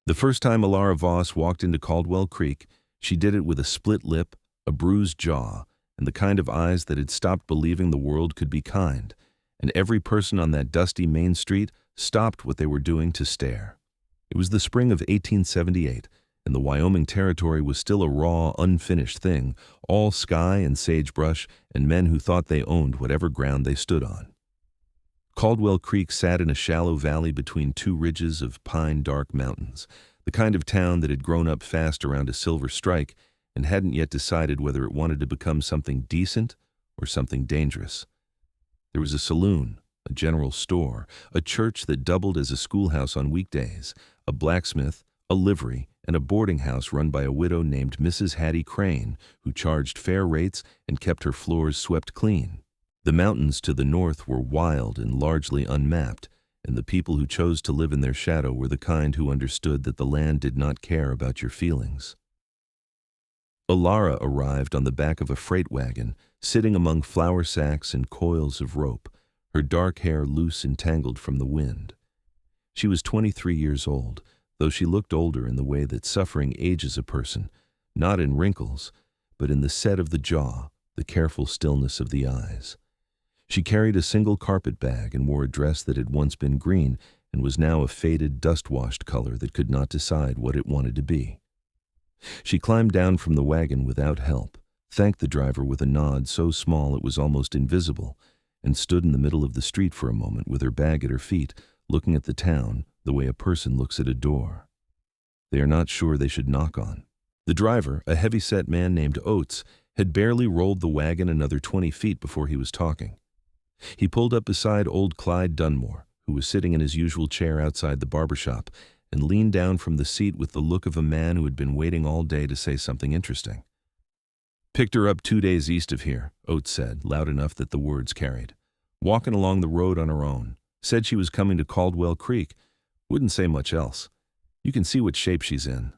The first time Elara Voss walked into Caldwell Creek, she did it with a split lip, a bruised jaw, and the kind of eyes that had stopped believing the world could be kind, and every person on that dusty main street stopped what they were doing to stare. It was the spring of 1878, and the Wyoming Territory was still a raw, unfinished thing, all sky and sagebrush and men who thought they owned whatever ground they stood on. Caldwell Creek sat in a shallow valley between two ridges of pine-dark mountains, the kind of town that had grown up fast around a silver strike and hadn't yet decided whether it wanted to become something decent or something dangerous. There was a saloon, a general store, a church that doubled as a schoolhouse on weekdays, a blacksmith, a livery, and a boarding house run by a widow named Mrs. Hattie Crane, who charged fair rates and kept her floors swept clean. The mountains to the north were wild and largely unmapped, and the people who chose to live in their shadow were the kind who understood that the land did not care about your feelings. Elara arrived on the back of a freight wagon, sitting among flour sacks and coils of rope, her dark hair loose and tangled from the wind. She was 23 years old, though she looked older in the way that suffering ages a person, not in wrinkles, but in the set of the jaw, the careful stillness of the eyes. She carried a single carpet bag and wore a dress that had once been green and was now a faded, dust-washed color that could not decide what it wanted to be. She climbed down from the wagon without help, thanked the driver with a nod so small it was almost invisible, and stood in the middle of the street for a moment with her bag at her feet, looking at the town the way a person looks at a door they are not sure they should knock on. The driver, a heavy-set man named Oates, had barely rolled the wagon another 20 feet before he was talking. He pulled up beside old Clyde Dunmore, who was sitting in his usual chair outside the barber shop, and leaned down from the seat with the look of a man who had been waiting all day to say something interesting. "Picked her up 2 days east of here," Oates said, loud enough that the words carried. "Walking along the road on her own. Said she was coming to Caldwell Creek. Wouldn't say much else. You can see what shape she's in."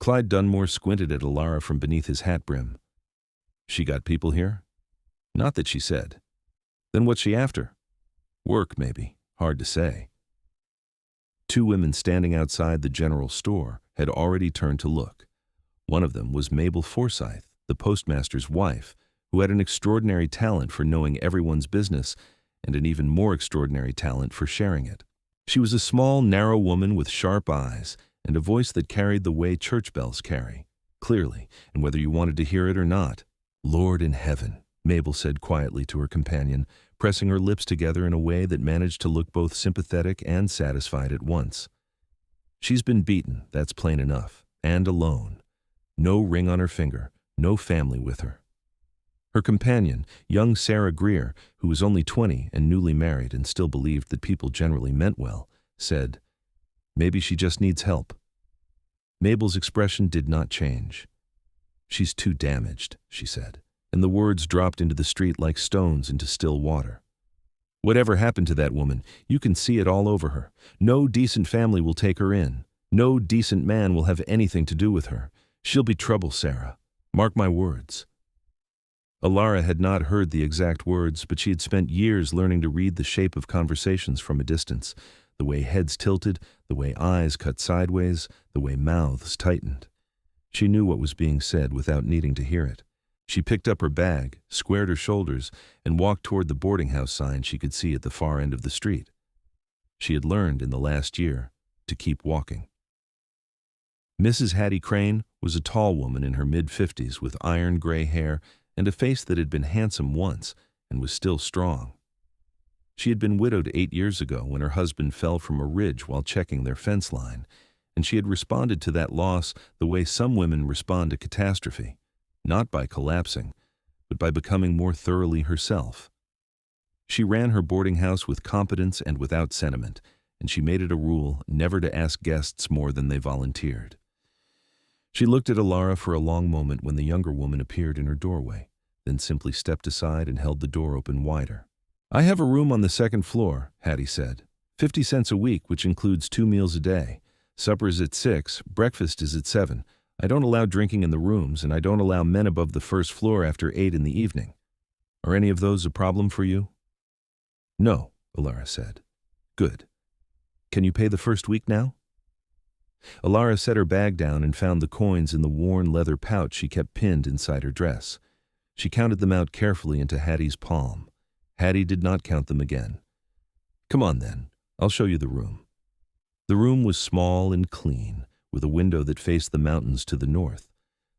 Clyde Dunmore squinted at Elara from beneath his hat brim. "She got people here?" "Not that she said." "Then what's she after?" "Work, maybe. Hard to say." Two women standing outside the general store had already turned to look. One of them was Mabel Forsythe, the postmaster's wife, who had an extraordinary talent for knowing everyone's business and an even more extraordinary talent for sharing it. She was a small, narrow woman with sharp eyes and a voice that carried the way church bells carry, clearly, and whether you wanted to hear it or not. "Lord in heaven," Mabel said quietly to her companion, pressing her lips together in a way that managed to look both sympathetic and satisfied at once. "She's been beaten, that's plain enough, and alone. No ring on her finger, no family with her." Her companion, young Sarah Greer, who was only 20 and newly married and still believed that people generally meant well, said, "Maybe she just needs help." Mabel's expression did not change. "She's too damaged," she said, and the words dropped into the street like stones into still water. "Whatever happened to that woman, you can see it all over her. No decent family will take her in. No decent man will have anything to do with her. She'll be trouble, Sarah. Mark my words." Elara had not heard the exact words, but she had spent years learning to read the shape of conversations from a distance, the way heads tilted, the way eyes cut sideways, the way mouths tightened. She knew what was being said without needing to hear it. She picked up her bag, squared her shoulders, and walked toward the boarding house sign she could see at the far end of the street. She had learned in the last year to keep walking. Mrs. Hattie Crane was a tall woman in her mid-50s with iron gray hair and a face that had been handsome once and was still strong. She had been widowed 8 years ago when her husband fell from a ridge while checking their fence line, and she had responded to that loss the way some women respond to catastrophe, not by collapsing, but by becoming more thoroughly herself. She ran her boarding house with competence and without sentiment, and she made it a rule never to ask guests more than they volunteered. She looked at Elara for a long moment when the younger woman appeared in her doorway, then simply stepped aside and held the door open wider. "I have a room on the second floor," Hattie said. 50 cents a week, which includes 2 meals a day. Supper is at 6, breakfast is at 7. I don't allow drinking in the rooms, and I don't allow men above the first floor after 8 in the evening. Are any of those a problem for you?" "No," Elara said. "Good. Can you pay the first week now?" Elara set her bag down and found the coins in the worn leather pouch she kept pinned inside her dress. She counted them out carefully into Hattie's palm. Hattie did not count them again. "Come on then, I'll show you the room." The room was small and clean, with a window that faced the mountains to the north.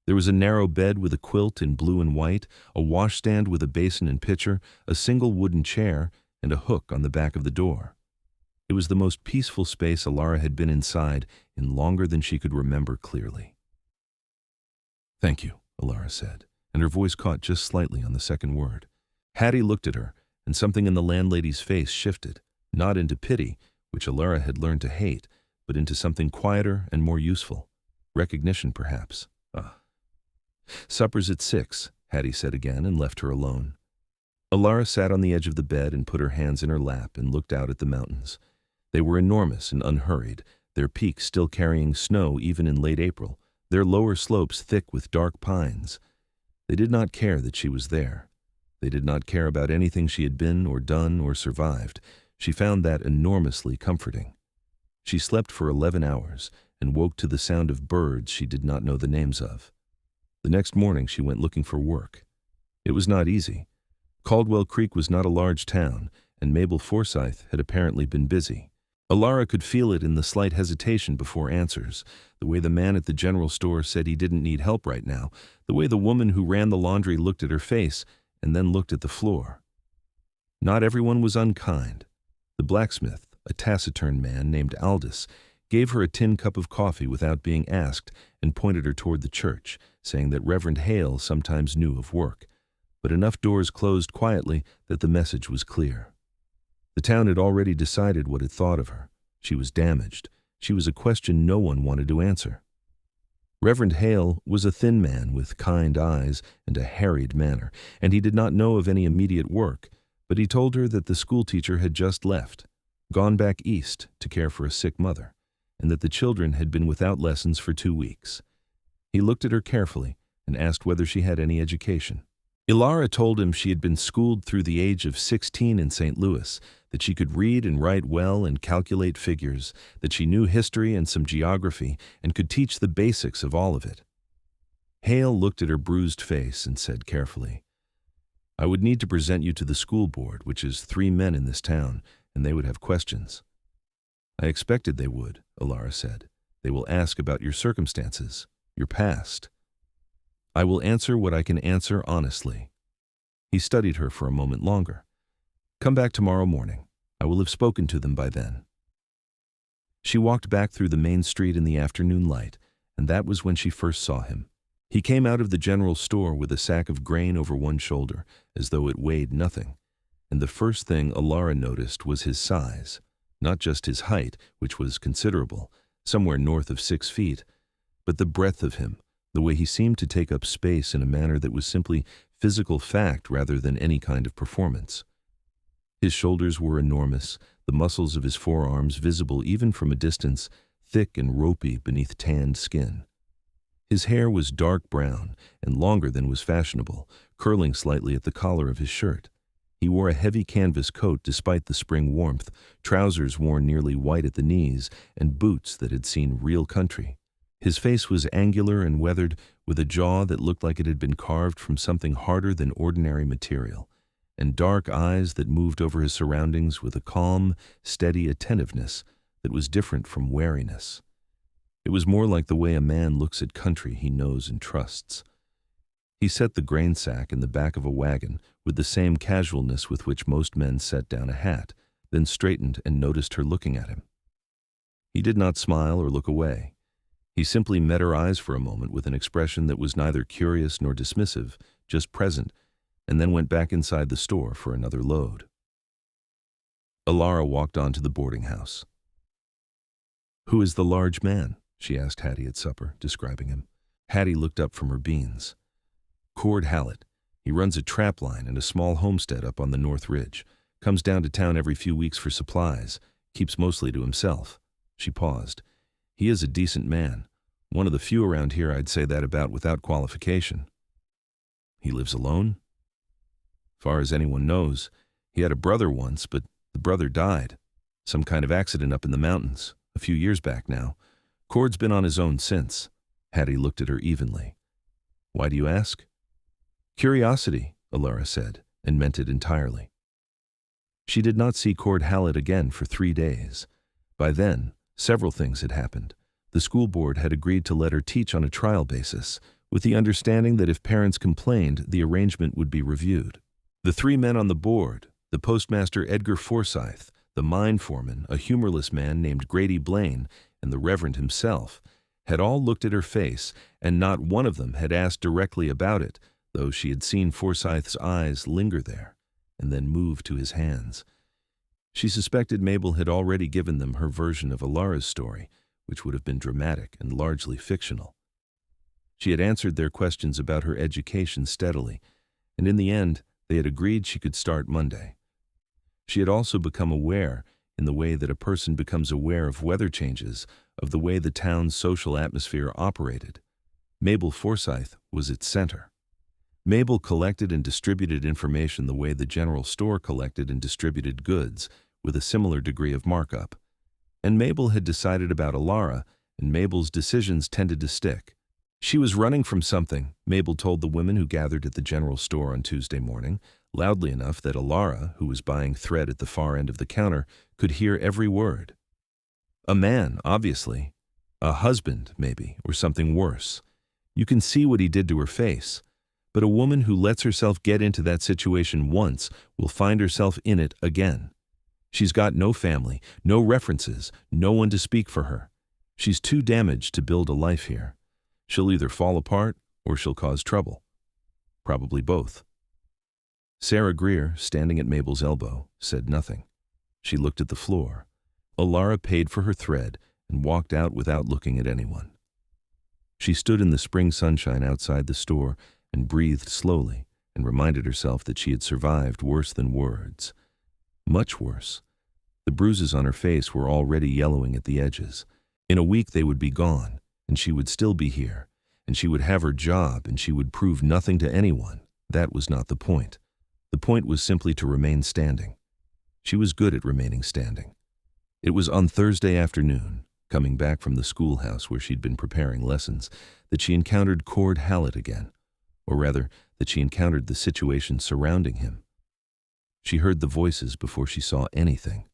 There was a narrow bed with a quilt in blue and white, a washstand with a basin and pitcher, a single wooden chair, and a hook on the back of the door. It was the most peaceful space Elara had been inside in longer than she could remember clearly. "Thank you," Elara said, and her voice caught just slightly on the second word. Hattie looked at her, and something in the landlady's face shifted, not into pity, which Elara had learned to hate, but into something quieter and more useful. Recognition, perhaps. "Supper's at 6, Hattie said again and left her alone. Elara sat on the edge of the bed and put her hands in her lap and looked out at the mountains. They were enormous and unhurried, their peaks still carrying snow even in late April, their lower slopes thick with dark pines. They did not care that she was there. They did not care about anything she had been or done or survived. She found that enormously comforting. She slept for 11 hours and woke to the sound of birds she did not know the names of. The next morning she went looking for work. It was not easy. Caldwell Creek was not a large town, and Mabel Forsyth had apparently been busy. Elara could feel it in the slight hesitation before answers, the way the man at the general store said he didn't need help right now, the way the woman who ran the laundry looked at her face and then looked at the floor. Not everyone was unkind. The blacksmith, a taciturn man named Aldous, gave her a tin cup of coffee without being asked and pointed her toward the church, saying that Reverend Hale sometimes knew of work. But enough doors closed quietly that the message was clear. The town had already decided what it thought of her. She was damaged. She was a question no one wanted to answer. Reverend Hale was a thin man with kind eyes and a harried manner, and he did not know of any immediate work, but he told her that the schoolteacher had just left, gone back east to care for a sick mother, and that the children had been without lessons for 2 weeks. He looked at her carefully and asked whether she had any education. Elara told him she had been schooled through the age of 16 in St. Louis, that she could read and write well and calculate figures, that she knew history and some geography and could teach the basics of all of it. Hale looked at her bruised face and said carefully, "I would need to present you to the school board, which is 3 men in this town, and they would have questions." "I expected they would," Elara said. "They will ask about your circumstances, your past." "I will answer what I can answer honestly." He studied her for a moment longer. "Come back tomorrow morning. I will have spoken to them by then." She walked back through the main street in the afternoon light, and that was when she first saw him. He came out of the general store with a sack of grain over one shoulder, as though it weighed nothing. And the first thing Elara noticed was his size, not just his height, which was considerable, somewhere north of 6 feet, but the breadth of him, the way he seemed to take up space in a manner that was simply physical fact rather than any kind of performance. His shoulders were enormous, the muscles of his forearms visible even from a distance, thick and ropey beneath tanned skin. His hair was dark brown and longer than was fashionable, curling slightly at the collar of his shirt. He wore a heavy canvas coat despite the spring warmth, trousers worn nearly white at the knees, and boots that had seen real country. His face was angular and weathered, with a jaw that looked like it had been carved from something harder than ordinary material, and dark eyes that moved over his surroundings with a calm, steady attentiveness that was different from wariness. It was more like the way a man looks at country he knows and trusts. He set the grain sack in the back of a wagon with the same casualness with which most men set down a hat, then straightened and noticed her looking at him. He did not smile or look away. He simply met her eyes for a moment with an expression that was neither curious nor dismissive, just present, and then went back inside the store for another load. Elara walked on to the boarding house. "Who is the large man?" she asked Hattie at supper, describing him. Hattie looked up from her beans. "Cord Hallett. He runs a trap line and a small homestead up on the North Ridge. Comes down to town every few weeks for supplies. Keeps mostly to himself." She paused. "He is a decent man. One of the few around here I'd say that about without qualification." "He lives alone?" "Far as anyone knows. He had a brother once, but the brother died. Some kind of accident up in the mountains, a few years back now. Cord's been on his own since. Hattie looked at her evenly. Why do you ask? Curiosity, Elara said, and meant it entirely. She did not see Cord Hallett again for 3 days. By then, several things had happened. The school board had agreed to let her teach on a trial basis, with the understanding that if parents complained, the arrangement would be reviewed. The 3 men on the board, the postmaster Edgar Forsyth, the mine foreman, a humorless man named Grady Blaine, and the Reverend himself, had all looked at her face, and not one of them had asked directly about it, though she had seen Forsyth's eyes linger there, and then move to his hands. She suspected Mabel had already given them her version of Elara's story, which would have been dramatic and largely fictional. She had answered their questions about her education steadily, and in the end, they had agreed she could start Monday. She had also become aware, in the way that a person becomes aware of weather changes, of the way the town's social atmosphere operated. Mabel Forsyth was its center. Mabel collected and distributed information the way the general store collected and distributed goods, with a similar degree of markup. And Mabel had decided about Elara, and Mabel's decisions tended to stick. She was running from something, Mabel told the women who gathered at the general store on Tuesday morning, loudly enough that Elara, who was buying thread at the far end of the counter, could hear every word. A man, obviously. A husband, maybe, or something worse. You can see what he did to her face. But a woman who lets herself get into that situation once will find herself in it again. She's got no family, no references, no one to speak for her. She's too damaged to build a life here. She'll either fall apart or she'll cause trouble. Probably both. Sarah Greer, standing at Mabel's elbow, said nothing. She looked at the floor. Elara paid for her thread and walked out without looking at anyone. She stood in the spring sunshine outside the store and breathed slowly and reminded herself that she had survived worse than words. Much worse. The bruises on her face were already yellowing at the edges. In a week they would be gone, and she would still be here, and she would have her job, and she would prove nothing to anyone. That was not the point. The point was simply to remain standing. She was good at remaining standing. It was on Thursday afternoon, coming back from the schoolhouse where she'd been preparing lessons, that she encountered Cord Hallett again, or rather, that she encountered the situation surrounding him. She heard the voices before she saw anything.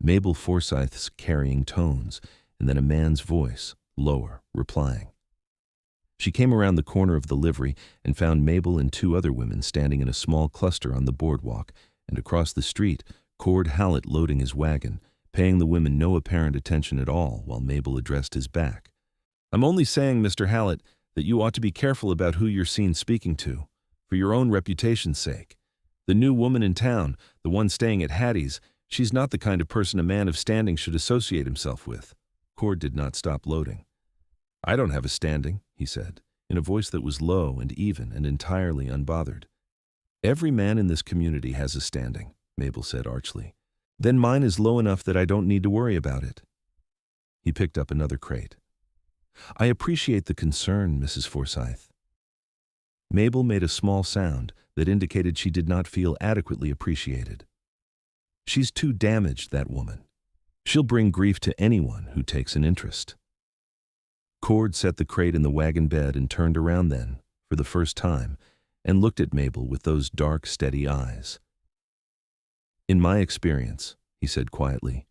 Mabel Forsyth's carrying tones, and then a man's voice, lower, replying. She came around the corner of the livery and found Mabel and 2 other women standing in a small cluster on the boardwalk, and across the street, Cord Hallett loading his wagon, paying the women no apparent attention at all while Mabel addressed his back. I'm only saying, Mr. Hallett, that you ought to be careful about who you're seen speaking to, for your own reputation's sake. The new woman in town, the one staying at Hattie's, she's not the kind of person a man of standing should associate himself with. Cord did not stop loading. I don't have a standing, he said, in a voice that was low and even and entirely unbothered. Every man in this community has a standing, Mabel said archly. Then mine is low enough that I don't need to worry about it. He picked up another crate. I appreciate the concern, Mrs. Forsyth. Mabel made a small sound that indicated she did not feel adequately appreciated. She's too damaged, that woman. She'll bring grief to anyone who takes an interest. Cord set the crate in the wagon bed and turned around then, for the first time, and looked at Mabel with those dark, steady eyes. In my experience, he said quietly,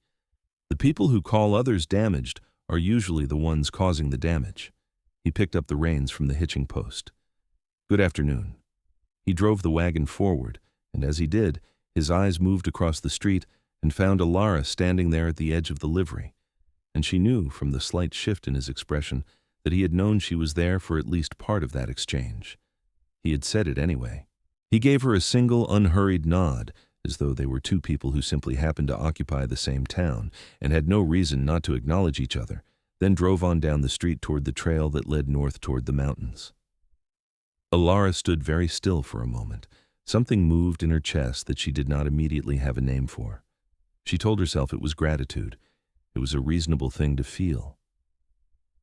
the people who call others damaged are usually the ones causing the damage. He picked up the reins from the hitching post. Good afternoon. He drove the wagon forward, and as he did, his eyes moved across the street and found Elara standing there at the edge of the livery, and she knew from the slight shift in his expression that he had known she was there for at least part of that exchange. He had said it anyway. He gave her a single unhurried nod, as though they were 2 people who simply happened to occupy the same town and had no reason not to acknowledge each other, then drove on down the street toward the trail that led north toward the mountains. Elara stood very still for a moment. Something moved in her chest that she did not immediately have a name for. She told herself it was gratitude. It was a reasonable thing to feel.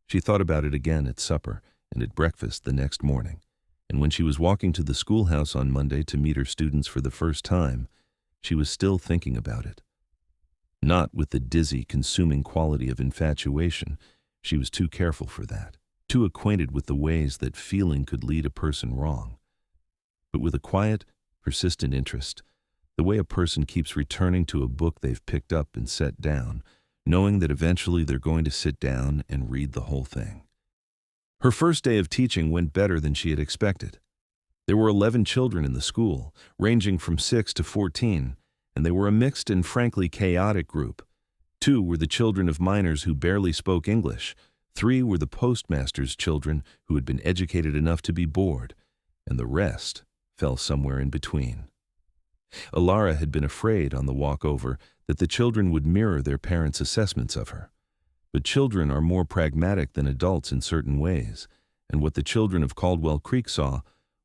She thought about it again at supper and at breakfast the next morning, and when she was walking to the schoolhouse on Monday to meet her students for the first time, she was still thinking about it. Not with the dizzy, consuming quality of infatuation. She was too careful for that, too acquainted with the ways that feeling could lead a person wrong. But with a quiet, persistent interest, the way a person keeps returning to a book they've picked up and set down, knowing that eventually they're going to sit down and read the whole thing. Her first day of teaching went better than she had expected. There were 11 children in the school, ranging from 6 to 14, and they were a mixed and frankly chaotic group. 2 were the children of miners who barely spoke English. 3 were the postmaster's children who had been educated enough to be bored, and the rest fell somewhere in between. Elara had been afraid on the walk over that the children would mirror their parents' assessments of her. But children are more pragmatic than adults in certain ways, and what the children of Caldwell Creek saw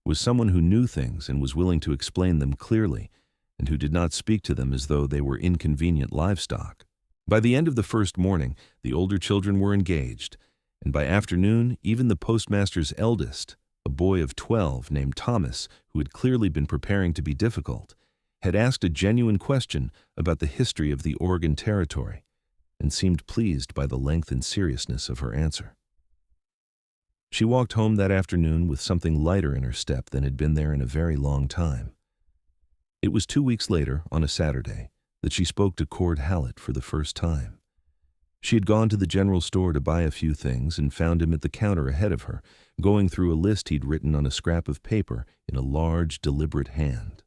was someone who knew things and was willing to explain them clearly, and who did not speak to them as though they were inconvenient livestock. By the end of the first morning, the older children were engaged, and by afternoon, even the postmaster's eldest, a boy of 12 named Thomas, who had clearly been preparing to be difficult, had asked a genuine question about the history of the Oregon Territory, and seemed pleased by the length and seriousness of her answer. She walked home that afternoon with something lighter in her step than had been there in a very long time. It was 2 weeks later, on a Saturday, that she spoke to Cord Hallett for the first time. She had gone to the general store to buy a few things and found him at the counter ahead of her, going through a list he'd written on a scrap of paper in a large, deliberate hand.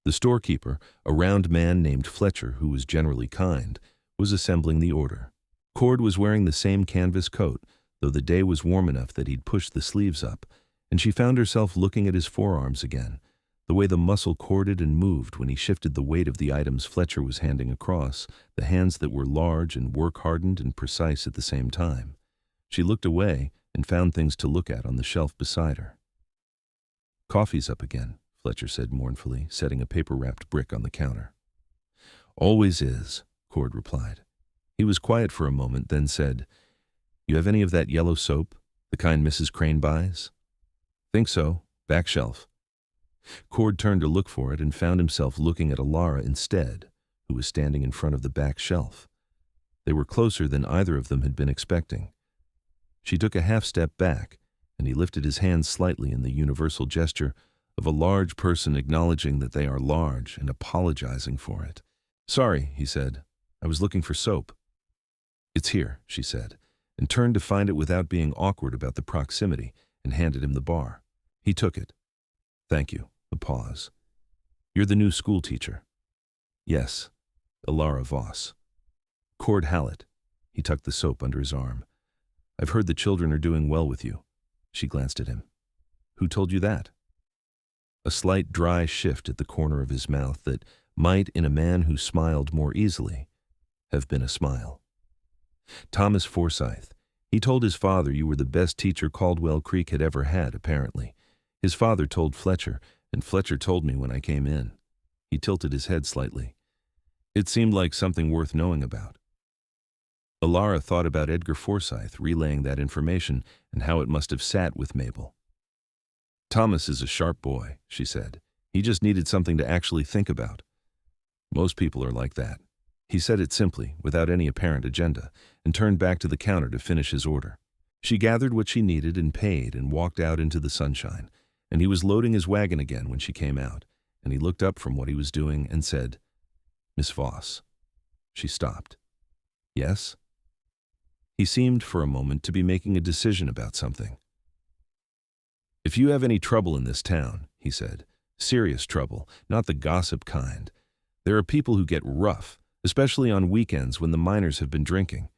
The storekeeper, a round man named Fletcher who was generally kind, was assembling the order. Cord was wearing the same canvas coat, though the day was warm enough that he'd pushed the sleeves up, and she found herself looking at his forearms again, the way the muscle corded and moved when he shifted the weight of the items Fletcher was handing across, the hands that were large and work-hardened and precise at the same time. She looked away and found things to look at on the shelf beside her. "Coffee's up again," Fletcher said mournfully, setting a paper-wrapped brick on the counter. "Always is," Cord replied. He was quiet for a moment, then said, "You have any of that yellow soap, the kind Mrs. Crane buys?" "Think so. Back shelf." Cord turned to look for it and found himself looking at Elara instead, who was standing in front of the back shelf. They were closer than either of them had been expecting. She took a half-step back, and he lifted his hands slightly in the universal gesture of a large person acknowledging that they are large and apologizing for it. "Sorry," he said. "I was looking for soap." "It's here," she said, and turned to find it without being awkward about the proximity, and handed him the bar. He took it. "Thank you." A pause. "You're the new school teacher?" "Yes, Elara Voss." "Cord Hallett." He tucked the soap under his arm. "I've heard the children are doing well with you." She glanced at him. "Who told you that?" A slight dry shift at the corner of his mouth that might, in a man who smiled more easily, have been a smile. "Thomas Forsythe. He told his father you were the best teacher Caldwell Creek had ever had, apparently. His father told Fletcher, and Fletcher told me when I came in." He tilted his head slightly. It seemed like something worth knowing about. Elara thought about Edgar Forsythe relaying that information and how it must have sat with Mabel. "Thomas is a sharp boy," she said. "He just needed something to actually think about. Most people are like that." He said it simply, without any apparent agenda, and turned back to the counter to finish his order. She gathered what she needed and paid and walked out into the sunshine, and he was loading his wagon again when she came out, and he looked up from what he was doing and said, "Miss Voss." She stopped. "Yes?" He seemed for a moment to be making a decision about something. "If you have any trouble in this town," he said, "serious trouble, not the gossip kind, there are people who get rough, especially on weekends when the miners have been drinking.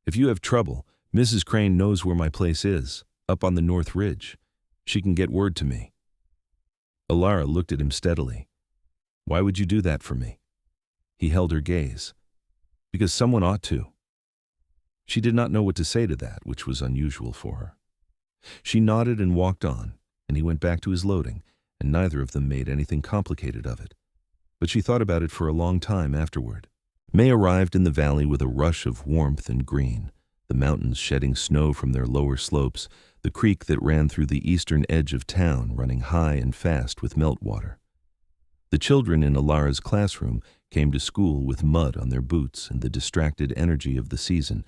If you have trouble, Mrs. Crane knows where my place is, up on the North Ridge. She can get word to me." Elara looked at him steadily. "Why would you do that for me?" He held her gaze. "Because someone ought to." She did not know what to say to that, which was unusual for her. She nodded and walked on, and he went back to his loading, and neither of them made anything complicated of it. But she thought about it for a long time afterward. May arrived in the valley with a rush of warmth and green, the mountains shedding snow from their lower slopes, the creek that ran through the eastern edge of town running high and fast with meltwater. The children in Elara's classroom came to school with mud on their boots and the distracted energy of the season,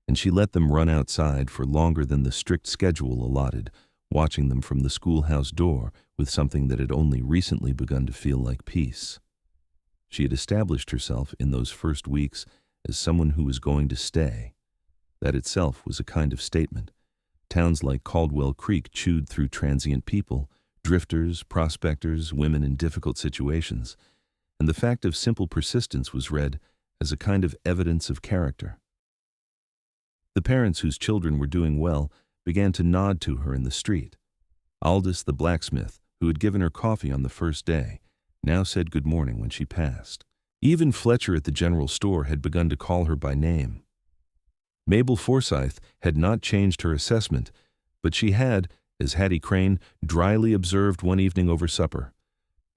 and she let them run outside for longer than the strict schedule allotted, watching them from the schoolhouse door with something that had only recently begun to feel like peace. She had established herself in those first weeks as someone who was going to stay. That itself was a kind of statement. Towns like Caldwell Creek chewed through transient people, drifters, prospectors, women in difficult situations, and the fact of simple persistence was read as a kind of evidence of character. The parents whose children were doing well began to nod to her in the street. Aldous, the blacksmith, who had given her coffee on the first day, now said good morning when she passed. Even Fletcher at the general store had begun to call her by name. Mabel Forsythe had not changed her assessment, but she had, as Hattie Crane dryly observed one evening over supper,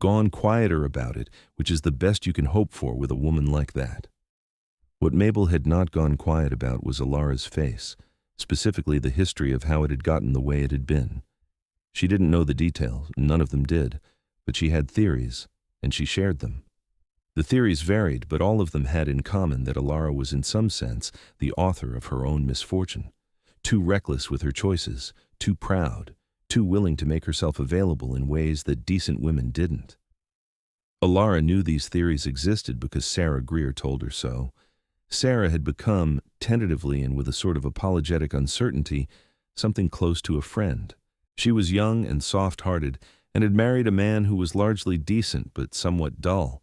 gone quieter about it, which is the best you can hope for with a woman like that. What Mabel had not gone quiet about was Elara's face, specifically the history of how it had gotten the way it had been. She didn't know the details, none of them did, but she had theories, and she shared them. The theories varied, but all of them had in common that Elara was in some sense the author of her own misfortune, too reckless with her choices, too proud, too willing to make herself available in ways that decent women didn't. Elara knew these theories existed because Sarah Greer told her so. Sarah had become, tentatively and with a sort of apologetic uncertainty, something close to a friend. She was young and soft-hearted, and had married a man who was largely decent but somewhat dull,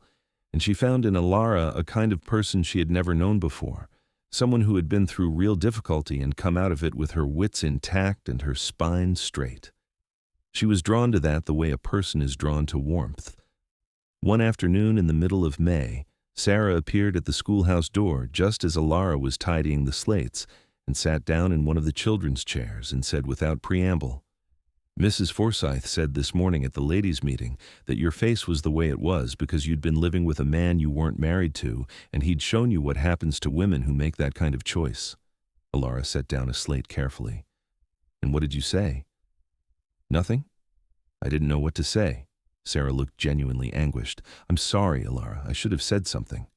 and she found in Elara a kind of person she had never known before, someone who had been through real difficulty and come out of it with her wits intact and her spine straight. She was drawn to that the way a person is drawn to warmth. One afternoon in the middle of May, Sarah appeared at the schoolhouse door just as Elara was tidying the slates and sat down in one of the children's chairs and said without preamble, "Mrs. Forsythe said this morning at the ladies' meeting that your face was the way it was because you'd been living with a man you weren't married to, and he'd shown you what happens to women who make that kind of choice." Elara set down a slate carefully. "And what did you say?" "Nothing. I didn't know what to say." Sarah looked genuinely anguished. "I'm sorry, Elara. I should have said something."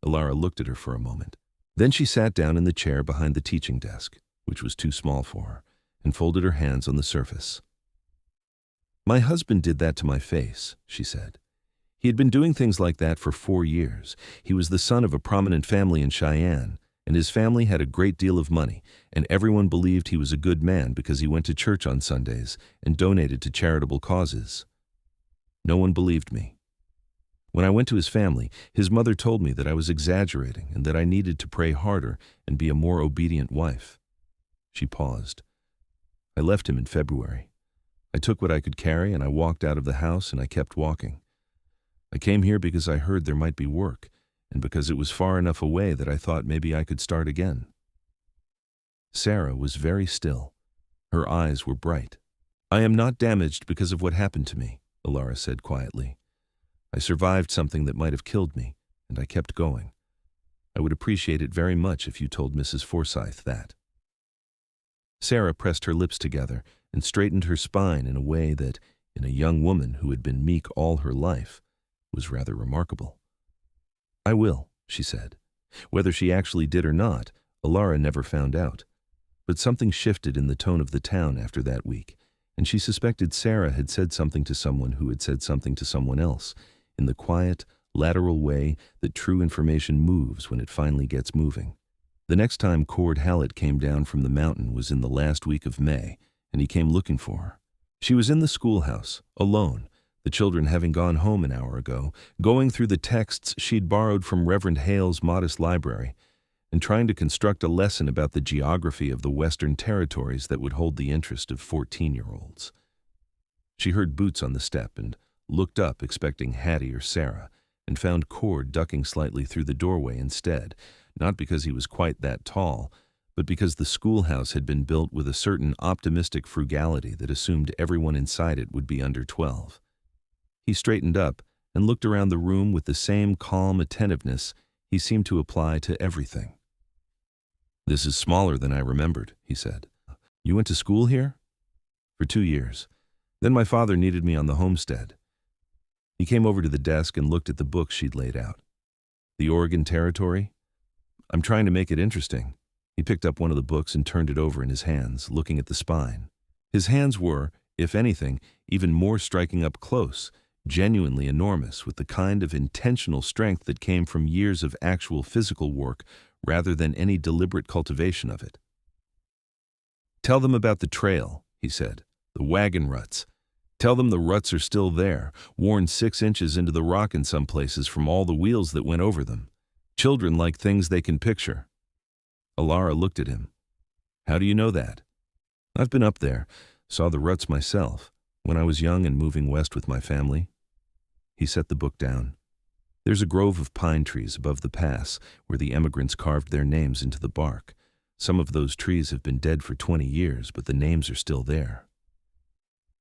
Elara looked at her for a moment. Then she sat down in the chair behind the teaching desk, which was too small for her, and folded her hands on the surface. "My husband did that to my face," she said. "He had been doing things like that for 4 years. He was the son of a prominent family in Cheyenne, and his family had a great deal of money, and everyone believed he was a good man because he went to church on Sundays and donated to charitable causes. No one believed me. When I went to his family, his mother told me that I was exaggerating and that I needed to pray harder and be a more obedient wife." She paused. "I left him in February. I took what I could carry and I walked out of the house and I kept walking. I came here because I heard there might be work and because it was far enough away that I thought maybe I could start again." Sarah was very still. Her eyes were bright. "I am not damaged because of what happened to me," Elara said quietly. "I survived something that might have killed me, and I kept going. I would appreciate it very much if you told Mrs. Forsythe that." Sarah pressed her lips together and straightened her spine in a way that, in a young woman who had been meek all her life, was rather remarkable. "I will," she said. Whether she actually did or not, Elara never found out. But something shifted in the tone of the town after that week, and she suspected Sarah had said something to someone who had said something to someone else, in the quiet, lateral way that true information moves when it finally gets moving. The next time Cord Hallett came down from the mountain was in the last week of May, and he came looking for her. She was in the schoolhouse, alone, the children having gone home an hour ago, going through the texts she'd borrowed from Reverend Hale's modest library, and trying to construct a lesson about the geography of the Western Territories that would hold the interest of 14-year-olds. She heard boots on the step and looked up expecting Hattie or Sarah, and found Cord ducking slightly through the doorway instead, not because he was quite that tall, but because the schoolhouse had been built with a certain optimistic frugality that assumed everyone inside it would be under 12. He straightened up and looked around the room with the same calm attentiveness he seemed to apply to everything. "This is smaller than I remembered," he said. "You went to school here?" "For 2 years. Then my father needed me on the homestead." He came over to the desk and looked at the books she'd laid out. "The Oregon Territory? I'm trying to make it interesting. He picked up one of the books and turned it over in his hands, looking at the spine. His hands were, if anything, even more striking up close, genuinely enormous, with the kind of intentional strength that came from years of actual physical work rather than any deliberate cultivation of it. "Tell them about the trail," he said. "The wagon ruts. Tell them the ruts are still there, worn 6 inches into the rock in some places from all the wheels that went over them. Children like things they can picture." Elara looked at him. "How do you know that?" "I've been up there, saw the ruts myself, when I was young and moving west with my family." He set the book down. "There's a grove of pine trees above the pass where the emigrants carved their names into the bark. Some of those trees have been dead for 20 years, but the names are still there."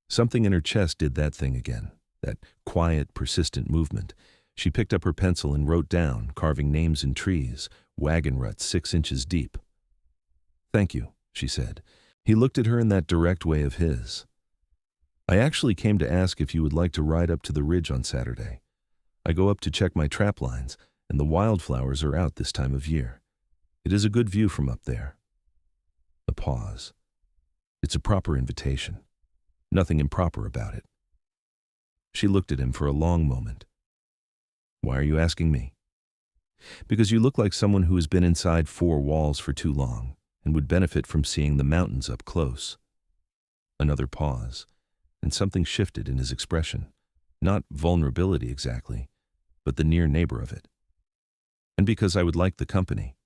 Something in her chest did that thing again, that quiet, persistent movement. She picked up her pencil and wrote down, carving names in trees, wagon ruts 6 inches deep. "Thank you," she said. He looked at her in that direct way of his. "I actually came to ask if you would like to ride up to the ridge on Saturday. I go up to check my trap lines, and the wildflowers are out this time of year. It is a good view from up there." A pause. "It's a proper invitation. Nothing improper about it." She looked at him for a long moment. "Why are you asking me?" "Because you look like someone who has been inside 4 walls for too long and would benefit from seeing the mountains up close." Another pause, and something shifted in his expression. Not vulnerability exactly, but the near neighbor of it. "And because I would like the company."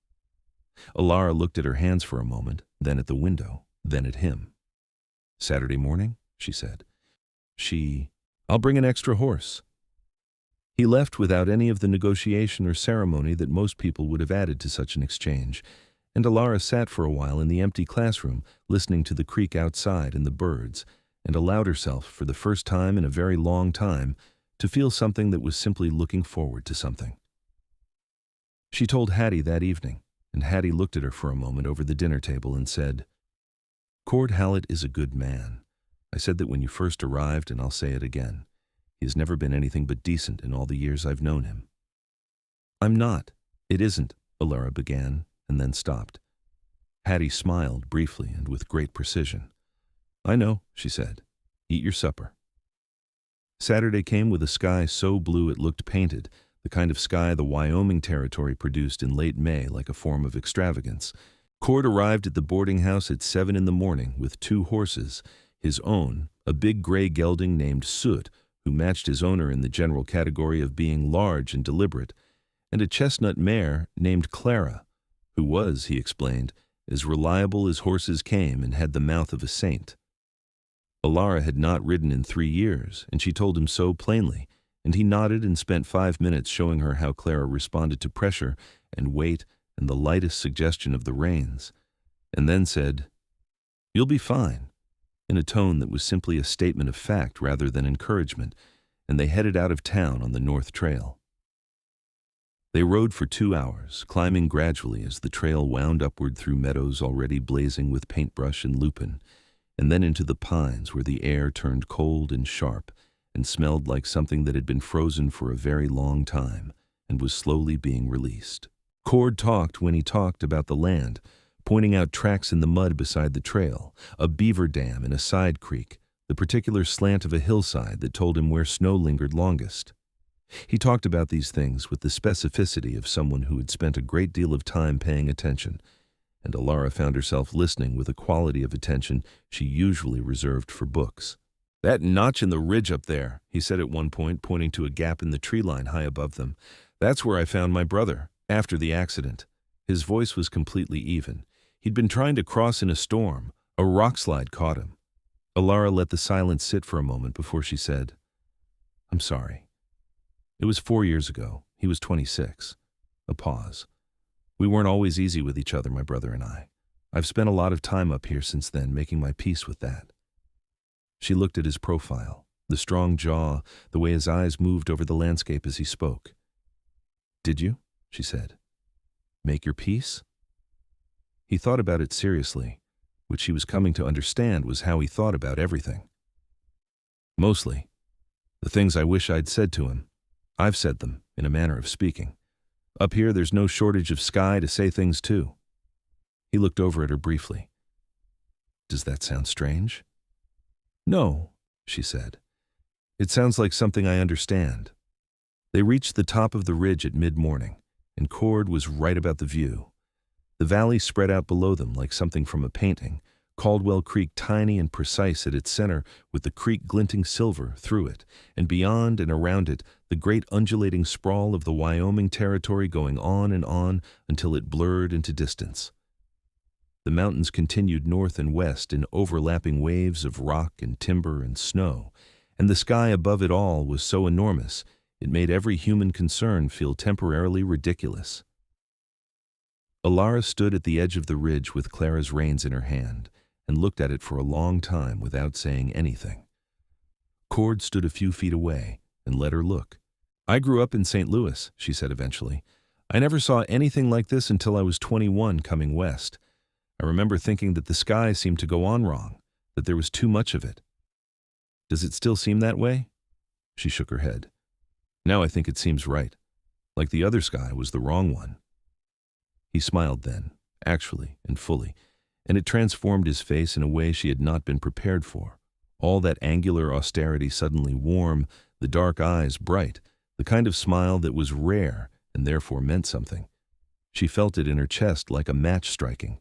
Elara looked at her hands for a moment, then at the window, then at him. "Saturday morning?" she said. "I'll bring an extra horse." He left without any of the negotiation or ceremony that most people would have added to such an exchange, and Elara sat for a while in the empty classroom, listening to the creek outside and the birds, and allowed herself, for the first time in a very long time, to feel something that was simply looking forward to something. She told Hattie that evening, and Hattie looked at her for a moment over the dinner table and said, "Cord Hallett is a good man. I said that when you first arrived, and I'll say it again. He has never been anything but decent in all the years I've known him." "I'm not. It isn't," Elara began, and then stopped. Hattie smiled briefly and with great precision. "I know," she said. "Eat your supper." Saturday came with a sky so blue it looked painted, the kind of sky the Wyoming territory produced in late May like a form of extravagance. Cord arrived at the boarding house at 7 in the morning with 2 horses, his own, a big gray gelding named Soot, who matched his owner in the general category of being large and deliberate, and a chestnut mare named Clara, who was, he explained, as reliable as horses came and had the mouth of a saint. Elara had not ridden in 3 years, and she told him so plainly, and he nodded and spent 5 minutes showing her how Clara responded to pressure and weight and the lightest suggestion of the reins, and then said, "You'll be fine," in a tone that was simply a statement of fact rather than encouragement, and they headed out of town on the North Trail. They rode for 2 hours, climbing gradually as the trail wound upward through meadows already blazing with paintbrush and lupin, and then into the pines where the air turned cold and sharp and smelled like something that had been frozen for a very long time and was slowly being released. Cord talked when he talked about the land, pointing out tracks in the mud beside the trail, a beaver dam in a side creek, the particular slant of a hillside that told him where snow lingered longest. He talked about these things with the specificity of someone who had spent a great deal of time paying attention, and Elara found herself listening with a quality of attention she usually reserved for books. "That notch in the ridge up there," he said at one point, pointing to a gap in the tree line high above them. "That's where I found my brother, after the accident." His voice was completely even. He'd been trying to cross in a storm. A rockslide caught him. Elara let the silence sit for a moment before she said, "I'm sorry. It was 4 years ago. He was 26. A pause. "We weren't always easy with each other, my brother and I. I've spent a lot of time up here since then, making my peace with that." She looked at his profile, the strong jaw, the way his eyes moved over the landscape as he spoke. "Did you?" she said. "Make your peace?" He thought about it seriously, which she was coming to understand was how he thought about everything. "Mostly. The things I wish I'd said to him. I've said them, in a manner of speaking. Up here there's no shortage of sky to say things to." He looked over at her briefly. Does that sound strange? No, she said. It sounds like something I understand. They reached the top of the ridge at mid-morning, and Cord was right about the view. The valley spread out below them like something from a painting, Caldwell Creek tiny and precise at its center, with the creek glinting silver through it, and beyond and around it, the great undulating sprawl of the Wyoming territory going on and on until it blurred into distance. The mountains continued north and west in overlapping waves of rock and timber and snow, and the sky above it all was so enormous it made every human concern feel temporarily ridiculous. Elara stood at the edge of the ridge with Clara's reins in her hand and looked at it for a long time without saying anything. Cord stood a few feet away and let her look. I grew up in St. Louis, she said eventually. I never saw anything like this until I was 21 coming west. I remember thinking that the sky seemed to go on wrong, that there was too much of it. Does it still seem that way? She shook her head. Now I think it seems right, like the other sky was the wrong one. He smiled then, actually and fully, and it transformed his face in a way she had not been prepared for. All that angular austerity suddenly warm, the dark eyes bright, the kind of smile that was rare and therefore meant something. She felt it in her chest like a match striking.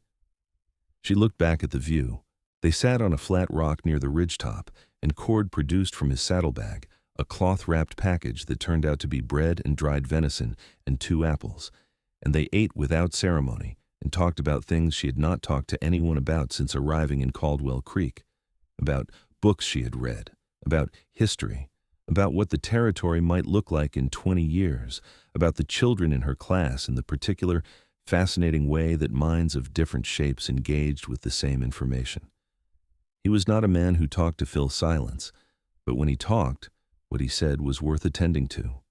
She looked back at the view. They sat on a flat rock near the ridgetop, and Cord produced from his saddlebag a cloth-wrapped package that turned out to be bread and dried venison and 2 apples, and they ate without ceremony and talked about things she had not talked to anyone about since arriving in Caldwell Creek, about books she had read, about history, about what the territory might look like in 20 years, about the children in her class and the particular, fascinating way that minds of different shapes engaged with the same information. He was not a man who talked to fill silence, but when he talked, what he said was worth attending to.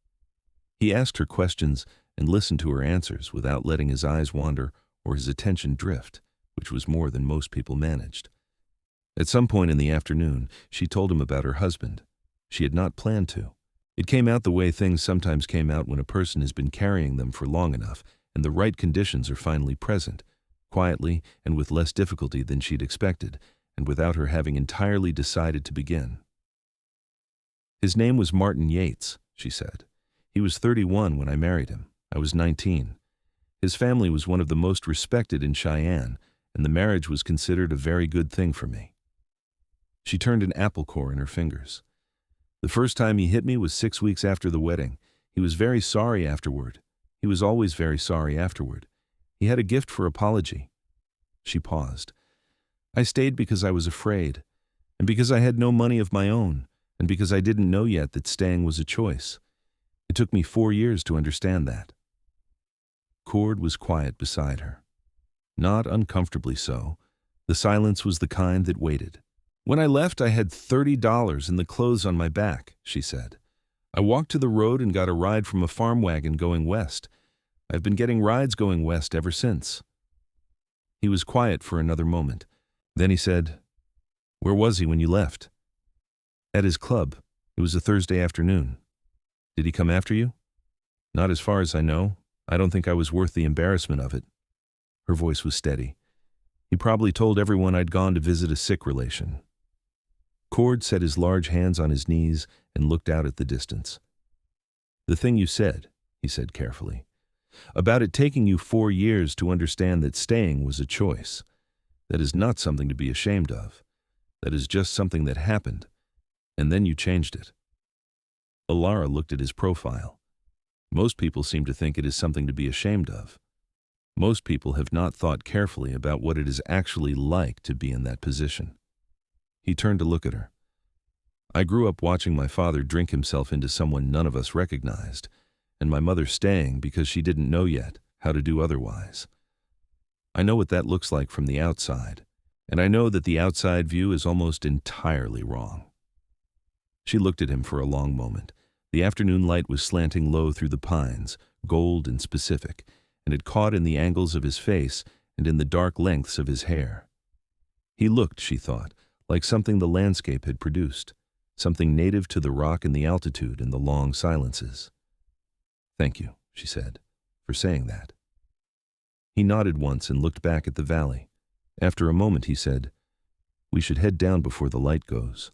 He asked her questions and listened to her answers without letting his eyes wander or his attention drift, which was more than most people managed. At some point in the afternoon, she told him about her husband. She had not planned to. It came out the way things sometimes came out when a person has been carrying them for long enough and the right conditions are finally present, quietly and with less difficulty than she'd expected, and without her having entirely decided to begin. His name was Martin Yates, she said. He was 31 when I married him. I was 19. His family was one of the most respected in Cheyenne, and the marriage was considered a very good thing for me. She turned an apple core in her fingers. The first time he hit me was 6 weeks after the wedding. He was very sorry afterward. He was always very sorry afterward. He had a gift for apology. She paused. I stayed because I was afraid, and because I had no money of my own, and because I didn't know yet that staying was a choice. It took me 4 years to understand that. Cord was quiet beside her. Not uncomfortably so. The silence was the kind that waited. When I left, I had $30 in the clothes on my back, she said. I walked to the road and got a ride from a farm wagon going west. I've been getting rides going west ever since. He was quiet for another moment. Then he said, Where was he when you left? At his club. It was a Thursday afternoon. Did he come after you? Not as far as I know. I don't think I was worth the embarrassment of it. Her voice was steady. He probably told everyone I'd gone to visit a sick relation. Cord set his large hands on his knees and looked out at the distance. The thing you said, he said carefully, about it taking you 4 years to understand that staying was a choice. That is not something to be ashamed of. That is just something that happened, and then you changed it. Elara looked at his profile. Most people seem to think it is something to be ashamed of. Most people have not thought carefully about what it is actually like to be in that position. He turned to look at her. I grew up watching my father drink himself into someone none of us recognized, and my mother staying because she didn't know yet how to do otherwise. I know what that looks like from the outside, and I know that the outside view is almost entirely wrong. She looked at him for a long moment. The afternoon light was slanting low through the pines, gold and specific, and it caught in the angles of his face and in the dark lengths of his hair. He looked, she thought, like something the landscape had produced, something native to the rock and the altitude and the long silences. Thank you, she said, for saying that. He nodded once and looked back at the valley. After a moment he said, "We should head down before the light goes."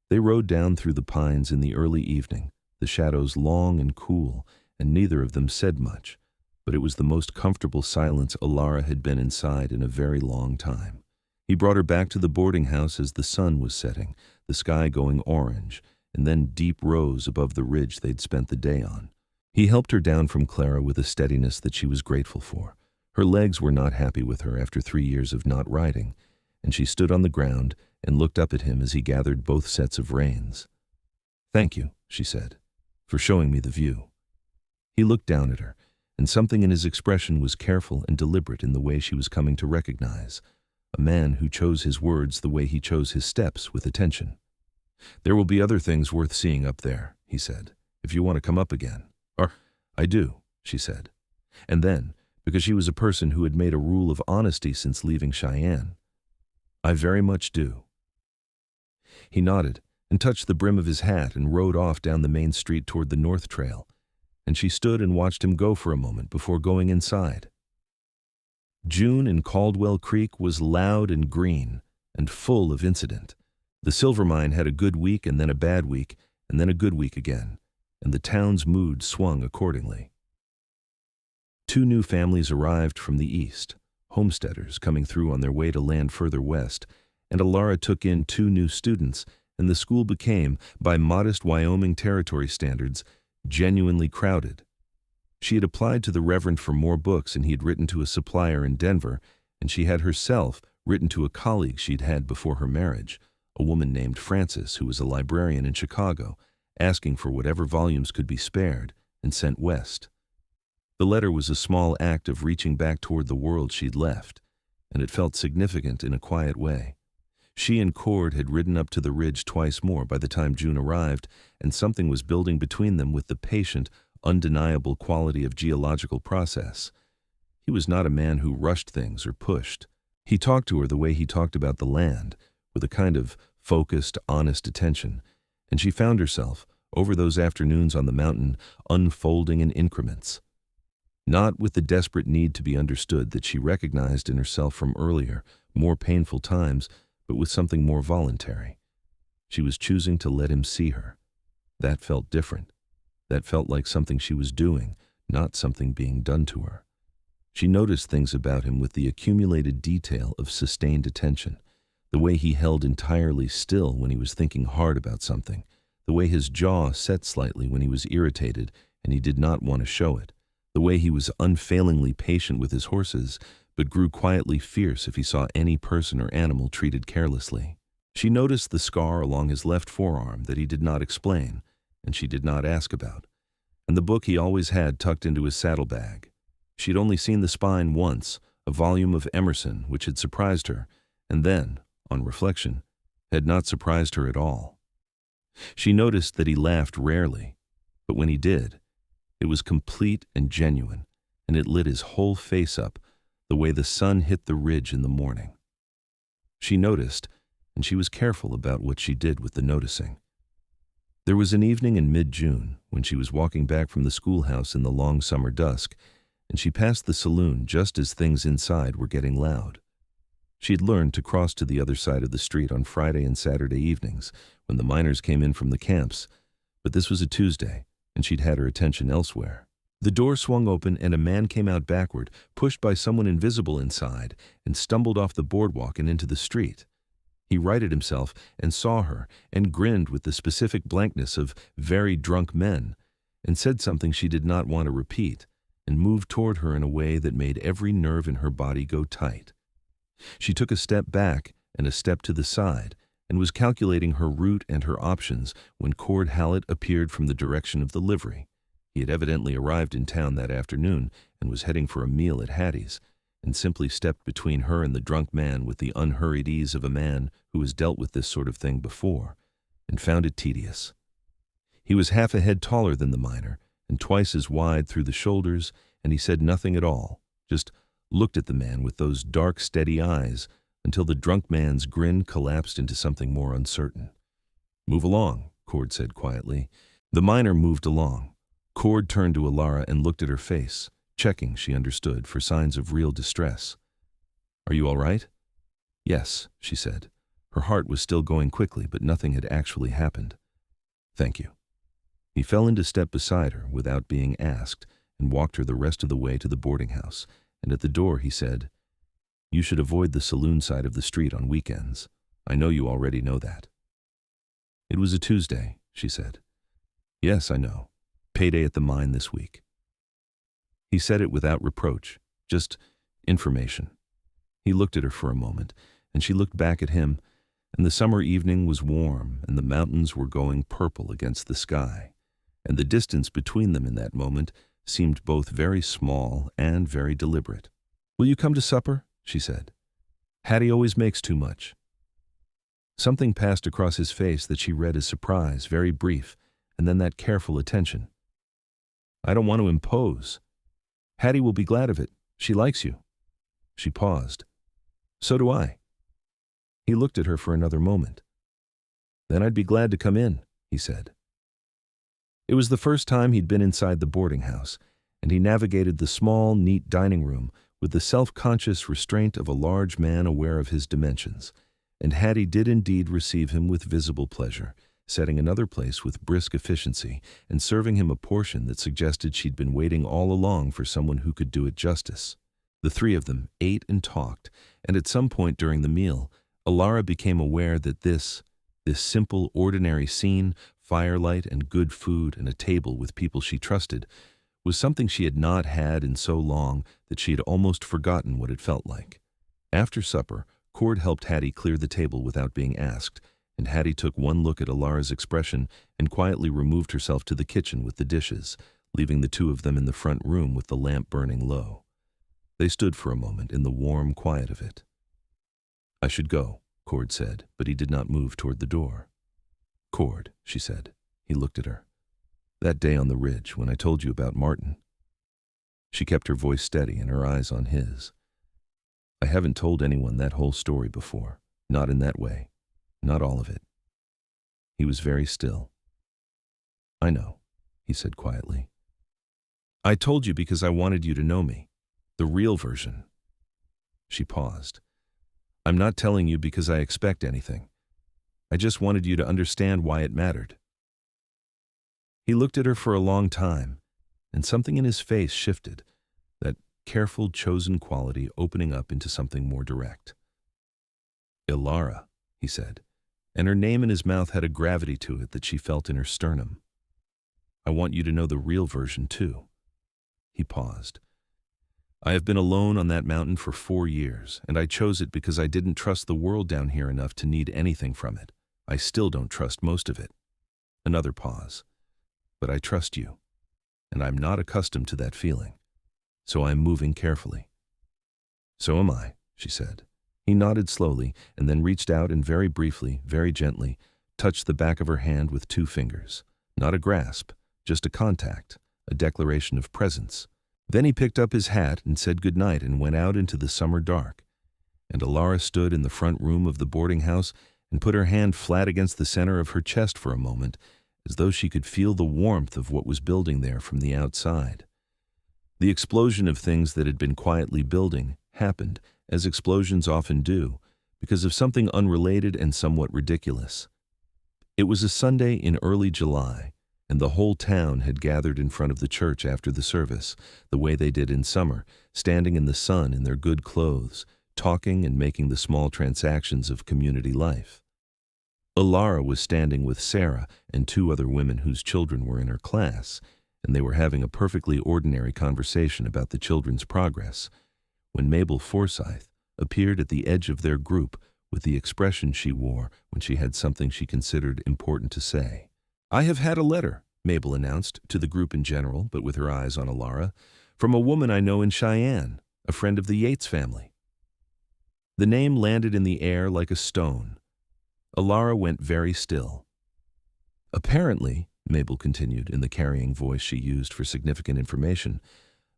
They rode down through the pines in the early evening, the shadows long and cool, and neither of them said much, but it was the most comfortable silence Elara had been inside in a very long time. He brought her back to the boarding house as the sun was setting, the sky going orange, and then deep rose above the ridge they'd spent the day on. He helped her down from Clara with a steadiness that she was grateful for. Her legs were not happy with her after 3 years of not riding, and she stood on the ground and looked up at him as he gathered both sets of reins. "Thank you," she said, "for showing me the view." He looked down at her, and something in his expression was careful and deliberate in the way she was coming to recognize. A man who chose his words the way he chose his steps, with attention. "There will be other things worth seeing up there," he said, "if you want to come up again." "I do," she said. And then, because she was a person who had made a rule of honesty since leaving Cheyenne, "I very much do." He nodded and touched the brim of his hat and rode off down the main street toward the North Trail, and she stood and watched him go for a moment before going inside. June in Caldwell Creek was loud and green and full of incident. The silver mine had a good week and then a bad week and then a good week again, and the town's mood swung accordingly. 2 new families arrived from the east, homesteaders coming through on their way to land further west, and Elara took in 2 new students, and the school became, by modest Wyoming territory standards, genuinely crowded. She had applied to the Reverend for more books, and he had written to a supplier in Denver, and she had herself written to a colleague she'd had before her marriage, a woman named Frances, who was a librarian in Chicago, asking for whatever volumes could be spared and sent west. The letter was a small act of reaching back toward the world she'd left, and it felt significant in a quiet way. She and Cord had ridden up to the ridge twice more by the time June arrived, and something was building between them with the patient, undeniable quality of geological process. He was not a man who rushed things or pushed. He talked to her the way he talked about the land, with a kind of focused, honest attention, and she found herself, over those afternoons on the mountain, unfolding in increments. Not with the desperate need to be understood that she recognized in herself from earlier, more painful times, but with something more voluntary. She was choosing to let him see her. That felt different. That felt like something she was doing, not something being done to her. She noticed things about him with the accumulated detail of sustained attention, the way he held entirely still when he was thinking hard about something, the way his jaw set slightly when he was irritated and he did not want to show it, the way he was unfailingly patient with his horses, but grew quietly fierce if he saw any person or animal treated carelessly. She noticed the scar along his left forearm that he did not explain, and she did not ask about, and the book he always had tucked into his saddlebag. She'd only seen the spine once, a volume of Emerson, which had surprised her, and then, on reflection, had not surprised her at all. She noticed that he laughed rarely, but when he did, it was complete and genuine, and it lit his whole face up the way the sun hit the ridge in the morning. She noticed, and she was careful about what she did with the noticing. There was an evening in mid-June when she was walking back from the schoolhouse in the long summer dusk, and she passed the saloon just as things inside were getting loud. She had learned to cross to the other side of the street on Friday and Saturday evenings when the miners came in from the camps, but this was a Tuesday, and she'd had her attention elsewhere. The door swung open and a man came out backward, pushed by someone invisible inside, and stumbled off the boardwalk and into the street. He righted himself and saw her and grinned with the specific blankness of very drunk men, and said something she did not want to repeat, and moved toward her in a way that made every nerve in her body go tight. She took a step back and a step to the side, and was calculating her route and her options when Cord Hallett appeared from the direction of the livery. He had evidently arrived in town that afternoon and was heading for a meal at Hattie's, and simply stepped between her and the drunk man with the unhurried ease of a man who has dealt with this sort of thing before, and found it tedious. He was half a head taller than the miner, and twice as wide through the shoulders, and he said nothing at all, just looked at the man with those dark, steady eyes until the drunk man's grin collapsed into something more uncertain. "Move along," Cord said quietly. The miner moved along. Cord turned to Elara and looked at her face, checking, she understood, for signs of real distress. "Are you all right?" "Yes," she said. Her heart was still going quickly, but nothing had actually happened. "Thank you." He fell into step beside her without being asked and walked her the rest of the way to the boarding house, and at the door he said, "You should avoid the saloon side of the street on weekends. I know you already know that." "It was a Tuesday," she said. "Yes, I know. Payday at the mine this week." He said it without reproach, just information. He looked at her for a moment, and she looked back at him, and the summer evening was warm, and the mountains were going purple against the sky, and the distance between them in that moment seemed both very small and very deliberate. "Will you come to supper?" she said. "Hattie always makes too much." Something passed across his face that she read as surprise, very brief, and then that careful attention. "I don't want to impose. Hattie will be glad of it. She likes you." She paused. "So do I." He looked at her for another moment. "Then I'd be glad to come in," he said. It was the first time he'd been inside the boarding house, and he navigated the small, neat dining room with the self-conscious restraint of a large man aware of his dimensions, and Hattie did indeed receive him with visible pleasure, setting another place with brisk efficiency and serving him a portion that suggested she'd been waiting all along for someone who could do it justice. The three of them ate and talked, and at some point during the meal, Elara became aware that this simple, ordinary scene, firelight and good food and a table with people she trusted, was something she had not had in so long that she had almost forgotten what it felt like. After supper, Cord helped Hattie clear the table without being asked, and Hattie took one look at Elara's expression and quietly removed herself to the kitchen with the dishes, leaving the two of them in the front room with the lamp burning low. They stood for a moment in the warm quiet of it. "I should go," Cord said, but he did not move toward the door. "Cord," she said. He looked at her. "That day on the ridge when I told you about Martin." She kept her voice steady and her eyes on his. "I haven't told anyone that whole story before. Not in that way. Not all of it." He was very still. "I know," he said quietly. "I told you because I wanted you to know me. The real version." She paused. "I'm not telling you because I expect anything. I just wanted you to understand why it mattered." He looked at her for a long time, and something in his face shifted, that careful, chosen quality opening up into something more direct. "Elara," he said, and her name in his mouth had a gravity to it that she felt in her sternum. "I want you to know the real version, too." He paused. "I have been alone on that mountain for 4 years, and I chose it because I didn't trust the world down here enough to need anything from it. I still don't trust most of it." Another pause. "But I trust you, and I'm not accustomed to that feeling, so I'm moving carefully." "So am I," she said. He nodded slowly and then reached out and very briefly, very gently, touched the back of her hand with 2 fingers. Not a grasp, just a contact, a declaration of presence. Then he picked up his hat and said goodnight and went out into the summer dark. And Elara stood in the front room of the boarding house and put her hand flat against the center of her chest for a moment, as though she could feel the warmth of what was building there from the outside. The explosion of things that had been quietly building happened, as explosions often do, because of something unrelated and somewhat ridiculous. It was a Sunday in early July, and the whole town had gathered in front of the church after the service, the way they did in summer, standing in the sun in their good clothes, talking and making the small transactions of community life. Elara was standing with Sarah and 2 other women whose children were in her class, and they were having a perfectly ordinary conversation about the children's progress, when Mabel Forsythe appeared at the edge of their group with the expression she wore when she had something she considered important to say. "I have had a letter," Mabel announced to the group in general, but with her eyes on Elara, "from a woman I know in Cheyenne, a friend of the Yates family." The name landed in the air like a stone. Elara went very still. "Apparently," Mabel continued in the carrying voice she used for significant information,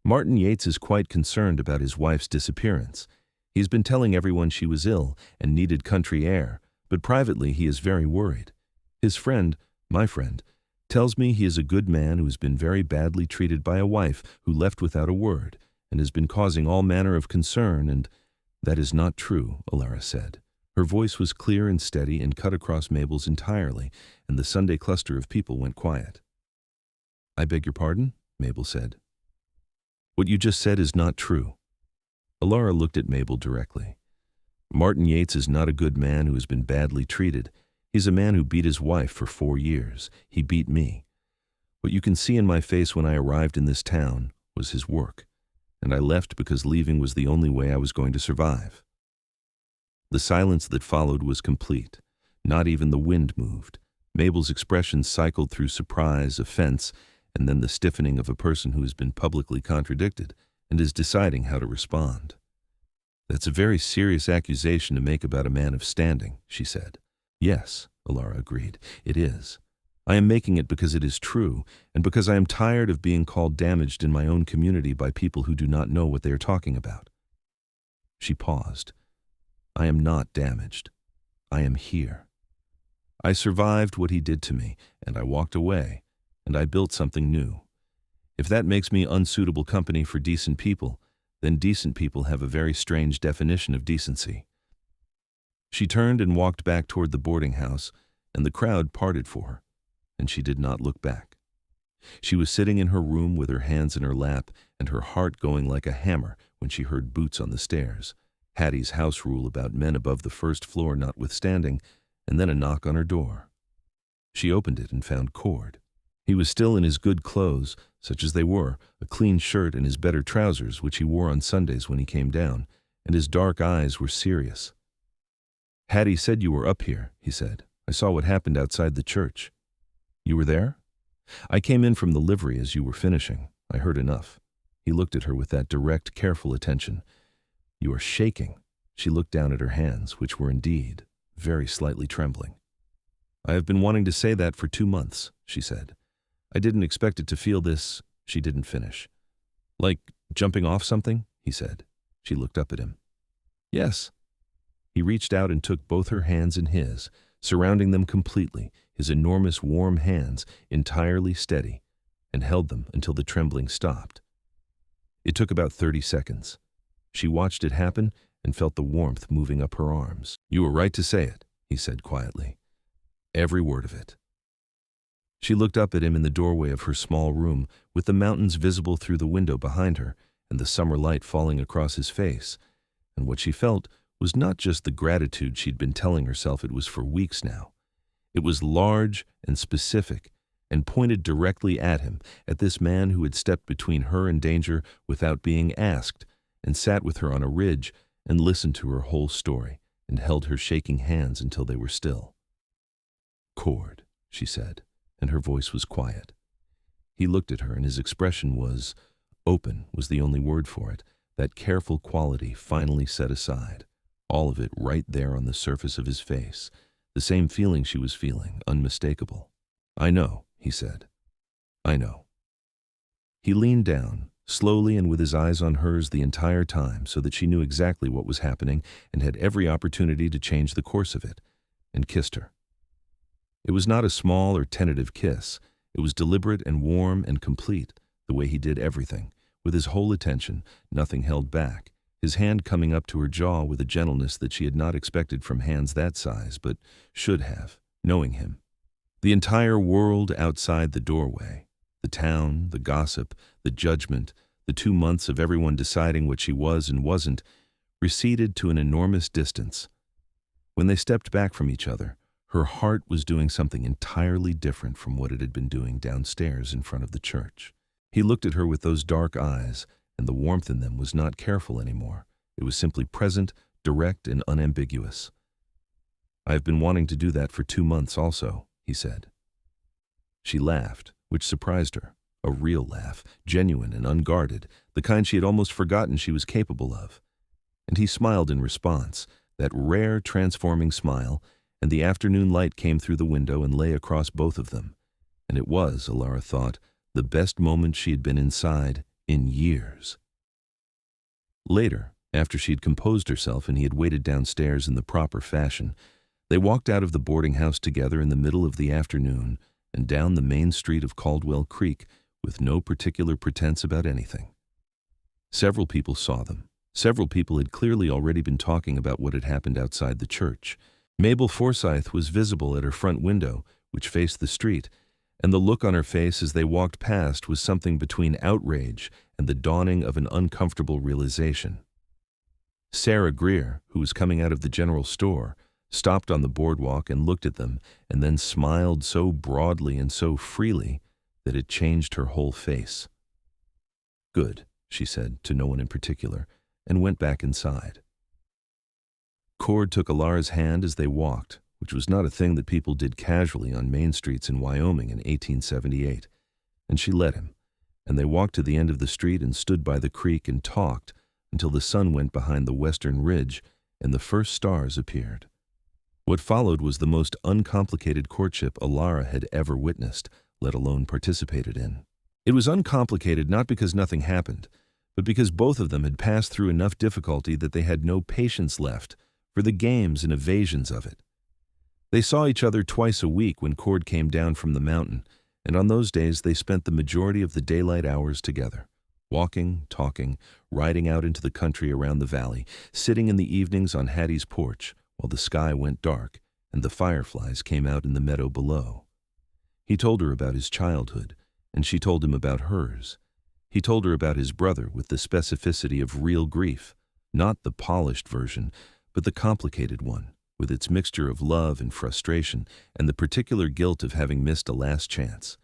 "Martin Yates is quite concerned about his wife's disappearance. He's been telling everyone she was ill and needed country air, but privately he is very worried. His friend, my friend, Tells me he is a good man who has been very badly treated by a wife who left without a word and has been causing all manner of concern, and that is not true," Elara said. Her voice was clear and steady and cut across Mabel's entirely, and the Sunday cluster of people went quiet. "I beg your pardon?" Mabel said. "What you just said is not true." Elara looked at Mabel directly. "Martin Yates is not a good man who has been badly treated. He's a man who beat his wife for 4 years. He beat me. What you can see in my face when I arrived in this town was his work, and I left because leaving was the only way I was going to survive." The silence that followed was complete. Not even the wind moved. Mabel's expression cycled through surprise, offense, and then the stiffening of a person who has been publicly contradicted and is deciding how to respond. "That's a very serious accusation to make about a man of standing," she said. "Yes," Elara agreed, "it is. I am making it because it is true, and because I am tired of being called damaged in my own community by people who do not know what they are talking about." She paused. "I am not damaged. I am here. I survived what he did to me, and I walked away, and I built something new. If that makes me unsuitable company for decent people, then decent people have a very strange definition of decency." She turned and walked back toward the boarding house, and the crowd parted for her, and she did not look back. She was sitting in her room with her hands in her lap and her heart going like a hammer when she heard boots on the stairs, Hattie's house rule about men above the first floor notwithstanding, and then a knock on her door. She opened it and found Cord. He was still in his good clothes, such as they were, a clean shirt and his better trousers, which he wore on Sundays when he came down, and his dark eyes were serious. "Hattie said you were up here," he said. "I saw what happened outside the church." "You were there?" "I came in from the livery as you were finishing. I heard enough." He looked at her with that direct, careful attention. "You are shaking." She looked down at her hands, which were indeed very slightly trembling. "I have been wanting to say that for 2 months," she said. "I didn't expect it to feel this." She didn't finish. "Like jumping off something?" he said. She looked up at him. "Yes." He reached out and took both her hands in his, surrounding them completely, his enormous warm hands entirely steady, and held them until the trembling stopped. It took about 30 seconds. She watched it happen and felt the warmth moving up her arms. "You were right to say it," he said quietly. "Every word of it." She looked up at him in the doorway of her small room, with the mountains visible through the window behind her and the summer light falling across his face, and what she felt was not just the gratitude she'd been telling herself it was for weeks now. It was large and specific and pointed directly at him, at this man who had stepped between her and danger without being asked, and sat with her on a ridge and listened to her whole story and held her shaking hands until they were still. "Cord," she said, and her voice was quiet. He looked at her, and his expression was open, was the only word for it, that careful quality finally set aside, all of it right there on the surface of his face, the same feeling she was feeling, unmistakable. "I know," he said. "I know." He leaned down, slowly and with his eyes on hers the entire time, so that she knew exactly what was happening and had every opportunity to change the course of it, and kissed her. It was not a small or tentative kiss. It was deliberate and warm and complete, the way he did everything, with his whole attention, nothing held back, his hand coming up to her jaw with a gentleness that she had not expected from hands that size, but should have, knowing him. The entire world outside the doorway, the town, the gossip, the judgment, the 2 months of everyone deciding what she was and wasn't, receded to an enormous distance. When they stepped back from each other, her heart was doing something entirely different from what it had been doing downstairs in front of the church. He looked at her with those dark eyes, and the warmth in them was not careful anymore. It was simply present, direct, and unambiguous. "I have been wanting to do that for 2 months also," he said. She laughed, which surprised her, a real laugh, genuine and unguarded, the kind she had almost forgotten she was capable of. And he smiled in response, that rare transforming smile, and the afternoon light came through the window and lay across both of them. And it was, Elara thought, the best moment she had been inside in years. Later, after she had composed herself and he had waited downstairs in the proper fashion, they walked out of the boarding house together in the middle of the afternoon and down the main street of Caldwell Creek with no particular pretense about anything. Several people saw them. Several people had clearly already been talking about what had happened outside the church. Mabel Forsythe was visible at her front window, which faced the street, and the look on her face as they walked past was something between outrage and the dawning of an uncomfortable realization. Sarah Greer, who was coming out of the general store, stopped on the boardwalk and looked at them, and then smiled so broadly and so freely that it changed her whole face. "Good," she said, to no one in particular, and went back inside. Cord took Elara's hand as they walked, which was not a thing that people did casually on main streets in Wyoming in 1878, and she let him, and they walked to the end of the street and stood by the creek and talked until the sun went behind the western ridge and the first stars appeared. What followed was the most uncomplicated courtship Elara had ever witnessed, let alone participated in. It was uncomplicated not because nothing happened, but because both of them had passed through enough difficulty that they had no patience left for the games and evasions of it. They saw each other twice a week when Cord came down from the mountain, and on those days they spent the majority of the daylight hours together, walking, talking, riding out into the country around the valley, sitting in the evenings on Hattie's porch while the sky went dark and the fireflies came out in the meadow below. He told her about his childhood, and she told him about hers. He told her about his brother with the specificity of real grief, not the polished version, but the complicated one, with its mixture of love and frustration and the particular guilt of having missed a last chance.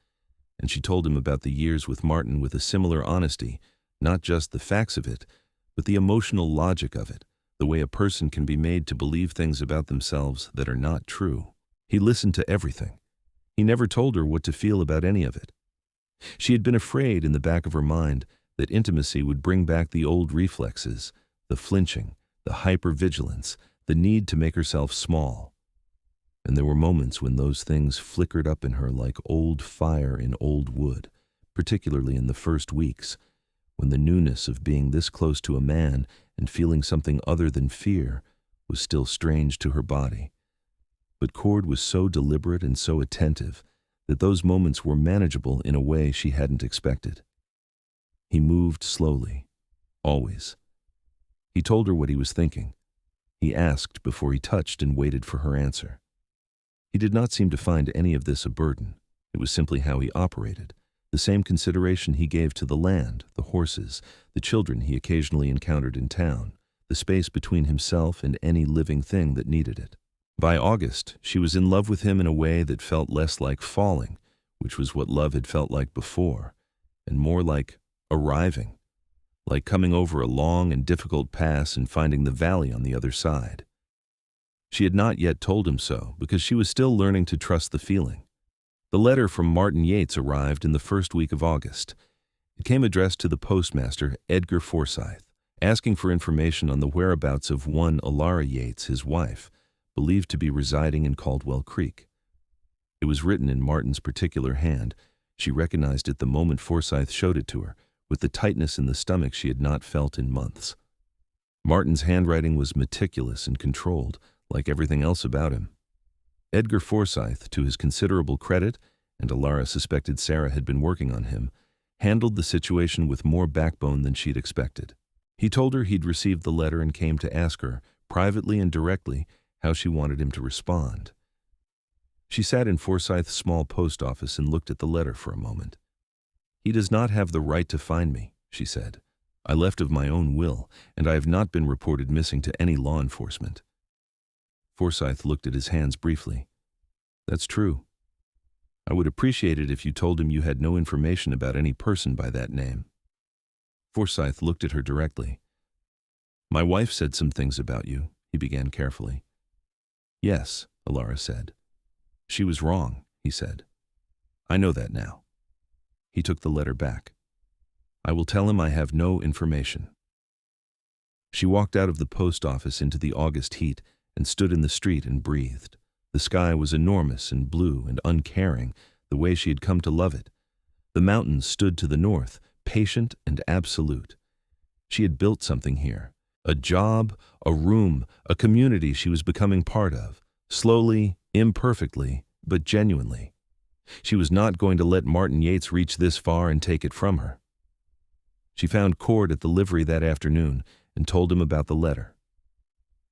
And she told him about the years with Martin with a similar honesty, not just the facts of it, but the emotional logic of it, the way a person can be made to believe things about themselves that are not true. He listened to everything. He never told her what to feel about any of it. She had been afraid in the back of her mind that intimacy would bring back the old reflexes, the flinching, the hypervigilance, the need to make herself small. And there were moments when those things flickered up in her like old fire in old wood, particularly in the first weeks, when the newness of being this close to a man and feeling something other than fear was still strange to her body. But Cord was so deliberate and so attentive that those moments were manageable in a way she hadn't expected. He moved slowly, always. He told her what he was thinking. He asked before he touched and waited for her answer. He did not seem to find any of this a burden. It was simply how he operated, the same consideration he gave to the land, the horses, the children he occasionally encountered in town, the space between himself and any living thing that needed it. By August, she was in love with him in a way that felt less like falling, which was what love had felt like before, and more like arriving, like coming over a long and difficult pass and finding the valley on the other side. She had not yet told him so because she was still learning to trust the feeling. The letter from Martin Yates arrived in the first week of August. It came addressed to the postmaster, Edgar Forsythe, asking for information on the whereabouts of one Elara Yates, his wife, believed to be residing in Caldwell Creek. It was written in Martin's particular hand. She recognized it the moment Forsythe showed it to her, with the tightness in the stomach she had not felt in months. Martin's handwriting was meticulous and controlled, like everything else about him. Edgar Forsythe, to his considerable credit, and Elara suspected Sarah had been working on him, handled the situation with more backbone than she'd expected. He told her he'd received the letter and came to ask her, privately and directly, how she wanted him to respond. She sat in Forsythe's small post office and looked at the letter for a moment. "He does not have the right to find me," she said. "I left of my own will, and I have not been reported missing to any law enforcement." Forsythe looked at his hands briefly. "That's true. I would appreciate it if you told him you had no information about any person by that name." Forsythe looked at her directly. "My wife said some things about you," he began carefully. "Yes," Elara said. "She was wrong," he said. "I know that now." He took the letter back. "I will tell him I have no information." She walked out of the post office into the August heat and stood in the street and breathed. The sky was enormous and blue and uncaring, the way she had come to love it. The mountains stood to the north, patient and absolute. She had built something here. A job, a room, a community she was becoming part of, slowly, imperfectly, but genuinely. She was not going to let Martin Yates reach this far and take it from her. She found Cord at the livery that afternoon and told him about the letter.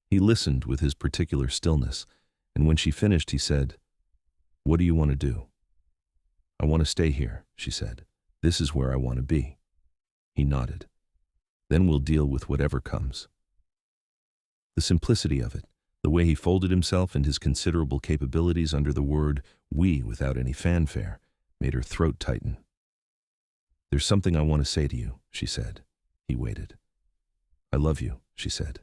He listened with his particular stillness, and when she finished, he said, "What do you want to do?" "I want to stay here," she said. "This is where I want to be." He nodded. "Then we'll deal with whatever comes." The simplicity of it, the way he folded himself and his considerable capabilities under the word "we" without any fanfare, made her throat tighten. "There's something I want to say to you," she said. He waited. "I love you," she said.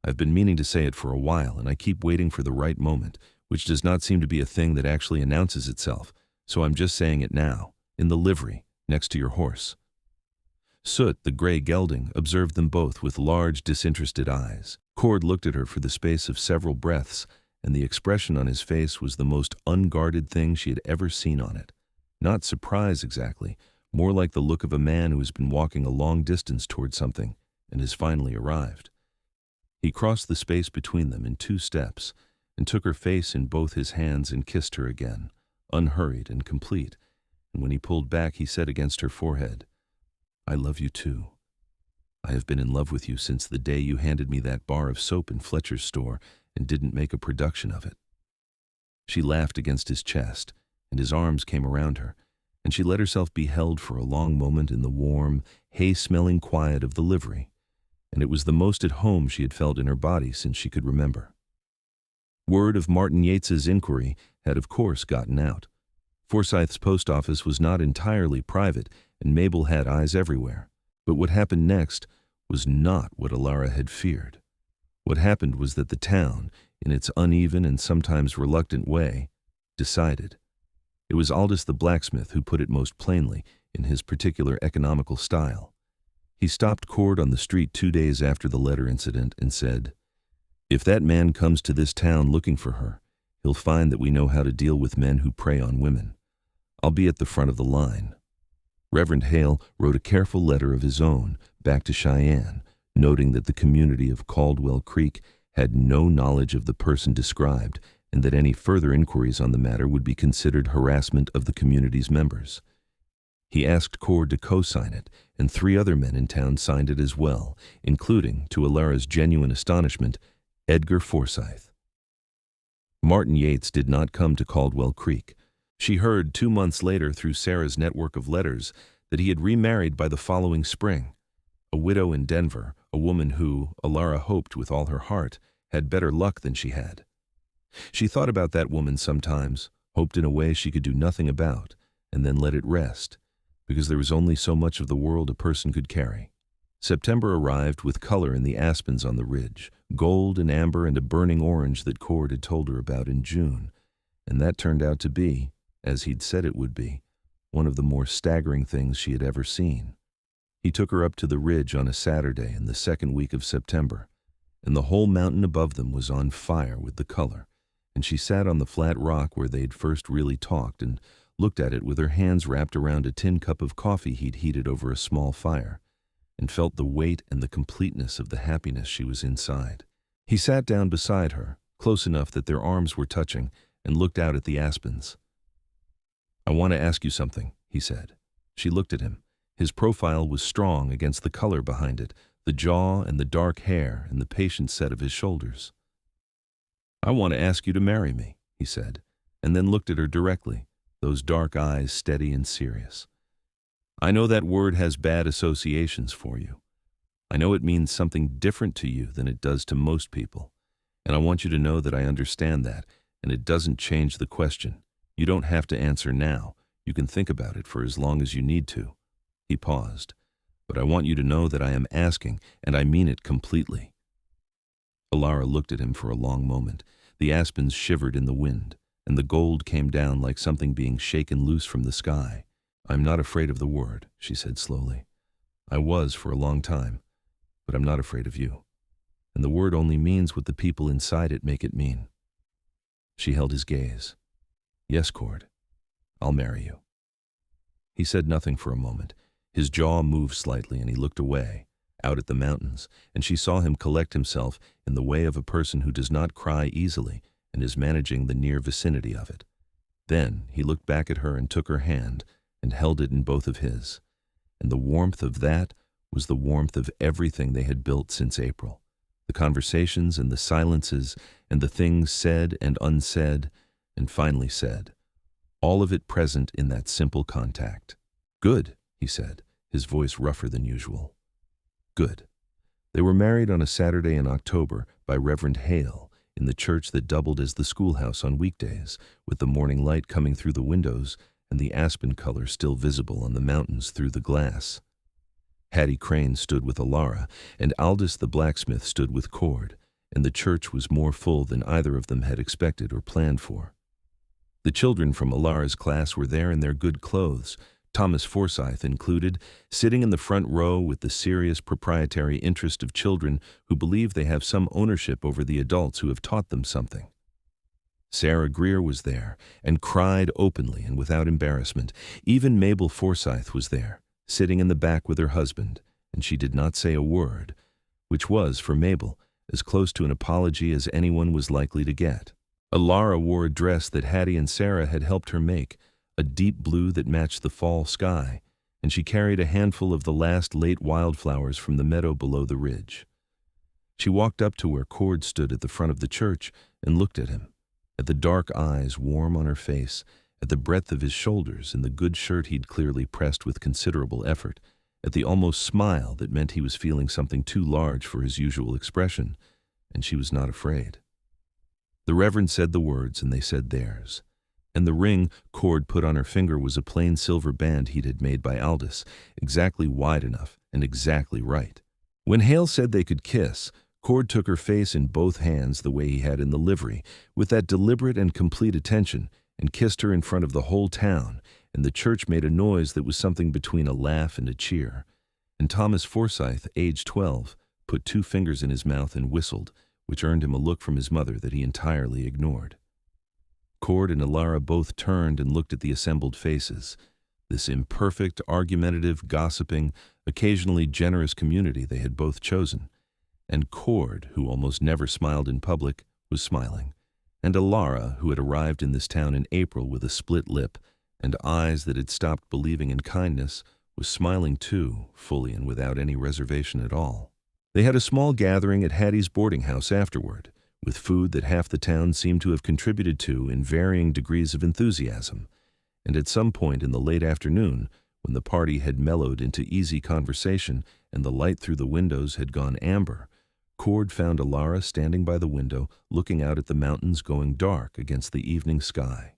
"I've been meaning to say it for a while, and I keep waiting for the right moment, which does not seem to be a thing that actually announces itself, so I'm just saying it now, in the livery, next to your horse." Soot, the gray gelding, observed them both with large, disinterested eyes. Cord looked at her for the space of several breaths, and the expression on his face was the most unguarded thing she had ever seen on it. Not surprise exactly, more like the look of a man who has been walking a long distance toward something and has finally arrived. He crossed the space between them in 2 steps and took her face in both his hands and kissed her again, unhurried and complete, and when he pulled back he said against her forehead, "I love you too. I have been in love with you since the day you handed me that bar of soap in Fletcher's store and didn't make a production of it." She laughed against his chest, and his arms came around her, and she let herself be held for a long moment in the warm, hay-smelling quiet of the livery, and it was the most at home she had felt in her body since she could remember. Word of Martin Yates's inquiry had of course gotten out. Forsyth's post office was not entirely private, and Mabel had eyes everywhere. But what happened next was not what Elara had feared. What happened was that the town, in its uneven and sometimes reluctant way, decided. It was Aldous the blacksmith who put it most plainly in his particular economical style. He stopped Cord on the street 2 days after the letter incident and said, "If that man comes to this town looking for her, he'll find that we know how to deal with men who prey on women. I'll be at the front of the line." Reverend Hale wrote a careful letter of his own back to Cheyenne, noting that the community of Caldwell Creek had no knowledge of the person described and that any further inquiries on the matter would be considered harassment of the community's members. He asked Cord to co-sign it, and 3 other men in town signed it as well, including, to Elara's genuine astonishment, Edgar Forsyth. Martin Yates did not come to Caldwell Creek. She heard 2 months later through Sarah's network of letters that he had remarried by the following spring. A widow in Denver, a woman who, Elara hoped with all her heart, had better luck than she had. She thought about that woman sometimes, hoped in a way she could do nothing about, and then let it rest, because there was only so much of the world a person could carry. September arrived with color in the aspens on the ridge, gold and amber and a burning orange that Cord had told her about in June, and that turned out to be, as he'd said it would be, one of the more staggering things she had ever seen. He took her up to the ridge on a Saturday in the second week of September, and the whole mountain above them was on fire with the color, and she sat on the flat rock where they'd first really talked and looked at it with her hands wrapped around a tin cup of coffee he'd heated over a small fire, and felt the weight and the completeness of the happiness she was inside. He sat down beside her, close enough that their arms were touching, and looked out at the aspens. "I want to ask you something," he said. She looked at him. His profile was strong against the color behind it, the jaw and the dark hair and the patient set of his shoulders. "I want to ask you to marry me," he said, and then looked at her directly, those dark eyes steady and serious. "I know that word has bad associations for you. I know it means something different to you than it does to most people, and I want you to know that I understand that, and it doesn't change the question. You don't have to answer now. You can think about it for as long as you need to." He paused. "But I want you to know that I am asking, and I mean it completely." Elara looked at him for a long moment. The aspens shivered in the wind, and the gold came down like something being shaken loose from the sky. "I'm not afraid of the word," she said slowly. "I was for a long time, but I'm not afraid of you. And the word only means what the people inside it make it mean." She held his gaze. "Yes, Cord, I'll marry you." He said nothing for a moment. His jaw moved slightly and he looked away, out at the mountains, and she saw him collect himself in the way of a person who does not cry easily and is managing the near vicinity of it. Then he looked back at her and took her hand and held it in both of his. And the warmth of that was the warmth of everything they had built since April. The conversations and the silences and the things said and unsaid and finally said. All of it present in that simple contact. "Good," he said, his voice rougher than usual. "Good." They were married on a Saturday in October by Reverend Hale in the church that doubled as the schoolhouse on weekdays, with the morning light coming through the windows and the aspen color still visible on the mountains through the glass. Hattie Crane stood with Elara, and Aldous the blacksmith stood with Cord, and the church was more full than either of them had expected or planned for. The children from Elara's class were there in their good clothes, Thomas Forsythe included, sitting in the front row with the serious proprietary interest of children who believe they have some ownership over the adults who have taught them something. Sarah Greer was there, and cried openly and without embarrassment. Even Mabel Forsythe was there, sitting in the back with her husband, and she did not say a word, which was, for Mabel, as close to an apology as anyone was likely to get. Elara wore a dress that Hattie and Sarah had helped her make, a deep blue that matched the fall sky, and she carried a handful of the last late wildflowers from the meadow below the ridge. She walked up to where Cord stood at the front of the church and looked at him, at the dark eyes warm on her face, at the breadth of his shoulders and the good shirt he'd clearly pressed with considerable effort, at the almost smile that meant he was feeling something too large for his usual expression, and she was not afraid. The Reverend said the words, and they said theirs. And the ring Cord put on her finger was a plain silver band he'd had made by Aldous, exactly wide enough and exactly right. When Hale said they could kiss, Cord took her face in both hands the way he had in the livery, with that deliberate and complete attention, and kissed her in front of the whole town, and the church made a noise that was something between a laugh and a cheer. And Thomas Forsythe, aged 12, put 2 fingers in his mouth and whistled, which earned him a look from his mother that he entirely ignored. Cord and Elara both turned and looked at the assembled faces, this imperfect, argumentative, gossiping, occasionally generous community they had both chosen. And Cord, who almost never smiled in public, was smiling. And Elara, who had arrived in this town in April with a split lip and eyes that had stopped believing in kindness, was smiling too, fully and without any reservation at all. They had a small gathering at Hattie's boarding house afterward, with food that half the town seemed to have contributed to in varying degrees of enthusiasm, and at some point in the late afternoon, when the party had mellowed into easy conversation and the light through the windows had gone amber, Cord found Elara standing by the window looking out at the mountains going dark against the evening sky.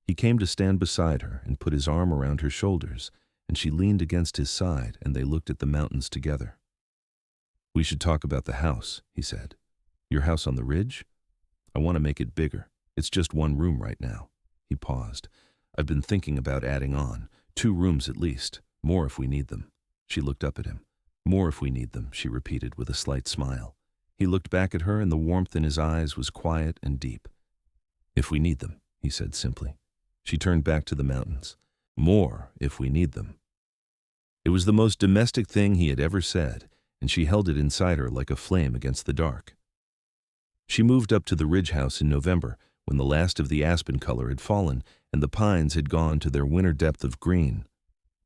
He came to stand beside her and put his arm around her shoulders, and she leaned against his side and they looked at the mountains together. "We should talk about the house," he said. "Your house on the ridge? I want to make it bigger. It's just 1 room right now." He paused. "I've been thinking about adding on. 2 rooms at least. More if we need them." She looked up at him. "More if we need them," she repeated with a slight smile. He looked back at her and the warmth in his eyes was quiet and deep. "If we need them," he said simply. She turned back to the mountains. "More if we need them." It was the most domestic thing he had ever said, and she held it inside her like a flame against the dark. She moved up to the ridge house in November, when the last of the aspen color had fallen and the pines had gone to their winter depth of green.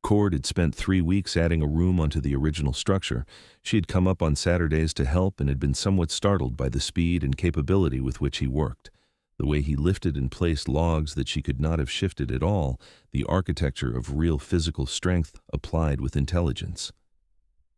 Cord had spent 3 weeks adding a room onto the original structure. She had come up on Saturdays to help and had been somewhat startled by the speed and capability with which he worked, the way he lifted and placed logs that she could not have shifted at all, the architecture of real physical strength applied with intelligence.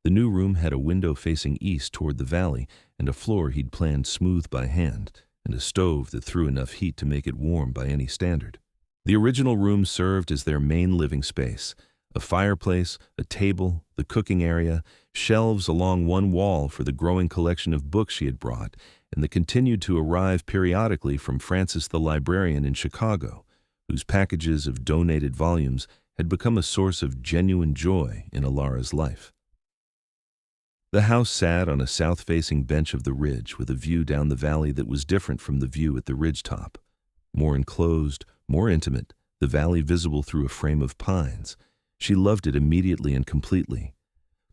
The new room had a window facing east toward the valley and a floor he'd planned smooth by hand, and a stove that threw enough heat to make it warm by any standard. The original room served as their main living space, a fireplace, a table, the cooking area, shelves along one wall for the growing collection of books she had brought, and that continued to arrive periodically from Francis the librarian in Chicago, whose packages of donated volumes had become a source of genuine joy in Elara's life. The house sat on a south-facing bench of the ridge with a view down the valley that was different from the view at the ridge top. More enclosed, more intimate, the valley visible through a frame of pines. She loved it immediately and completely.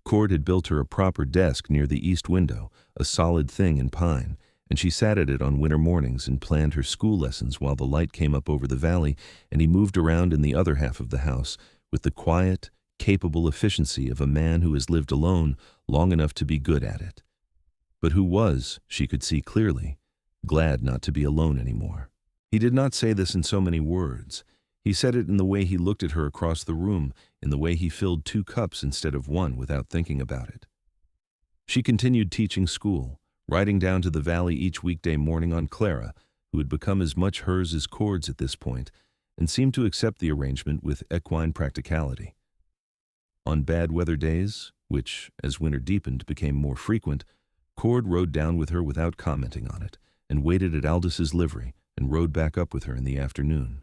Cord had built her a proper desk near the east window, a solid thing in pine, and she sat at it on winter mornings and planned her school lessons while the light came up over the valley and he moved around in the other half of the house with the quiet, capable efficiency of a man who has lived alone long enough to be good at it. But who was, she could see clearly, glad not to be alone anymore. He did not say this in so many words. He said it in the way he looked at her across the room, in the way he filled 2 cups instead of 1 without thinking about it. She continued teaching school, riding down to the valley each weekday morning on Clara, who had become as much hers as Cord's at this point, and seemed to accept the arrangement with equine practicality. On bad weather days, which, as winter deepened, became more frequent, Cord rode down with her without commenting on it, and waited at Aldous' livery, and rode back up with her in the afternoon.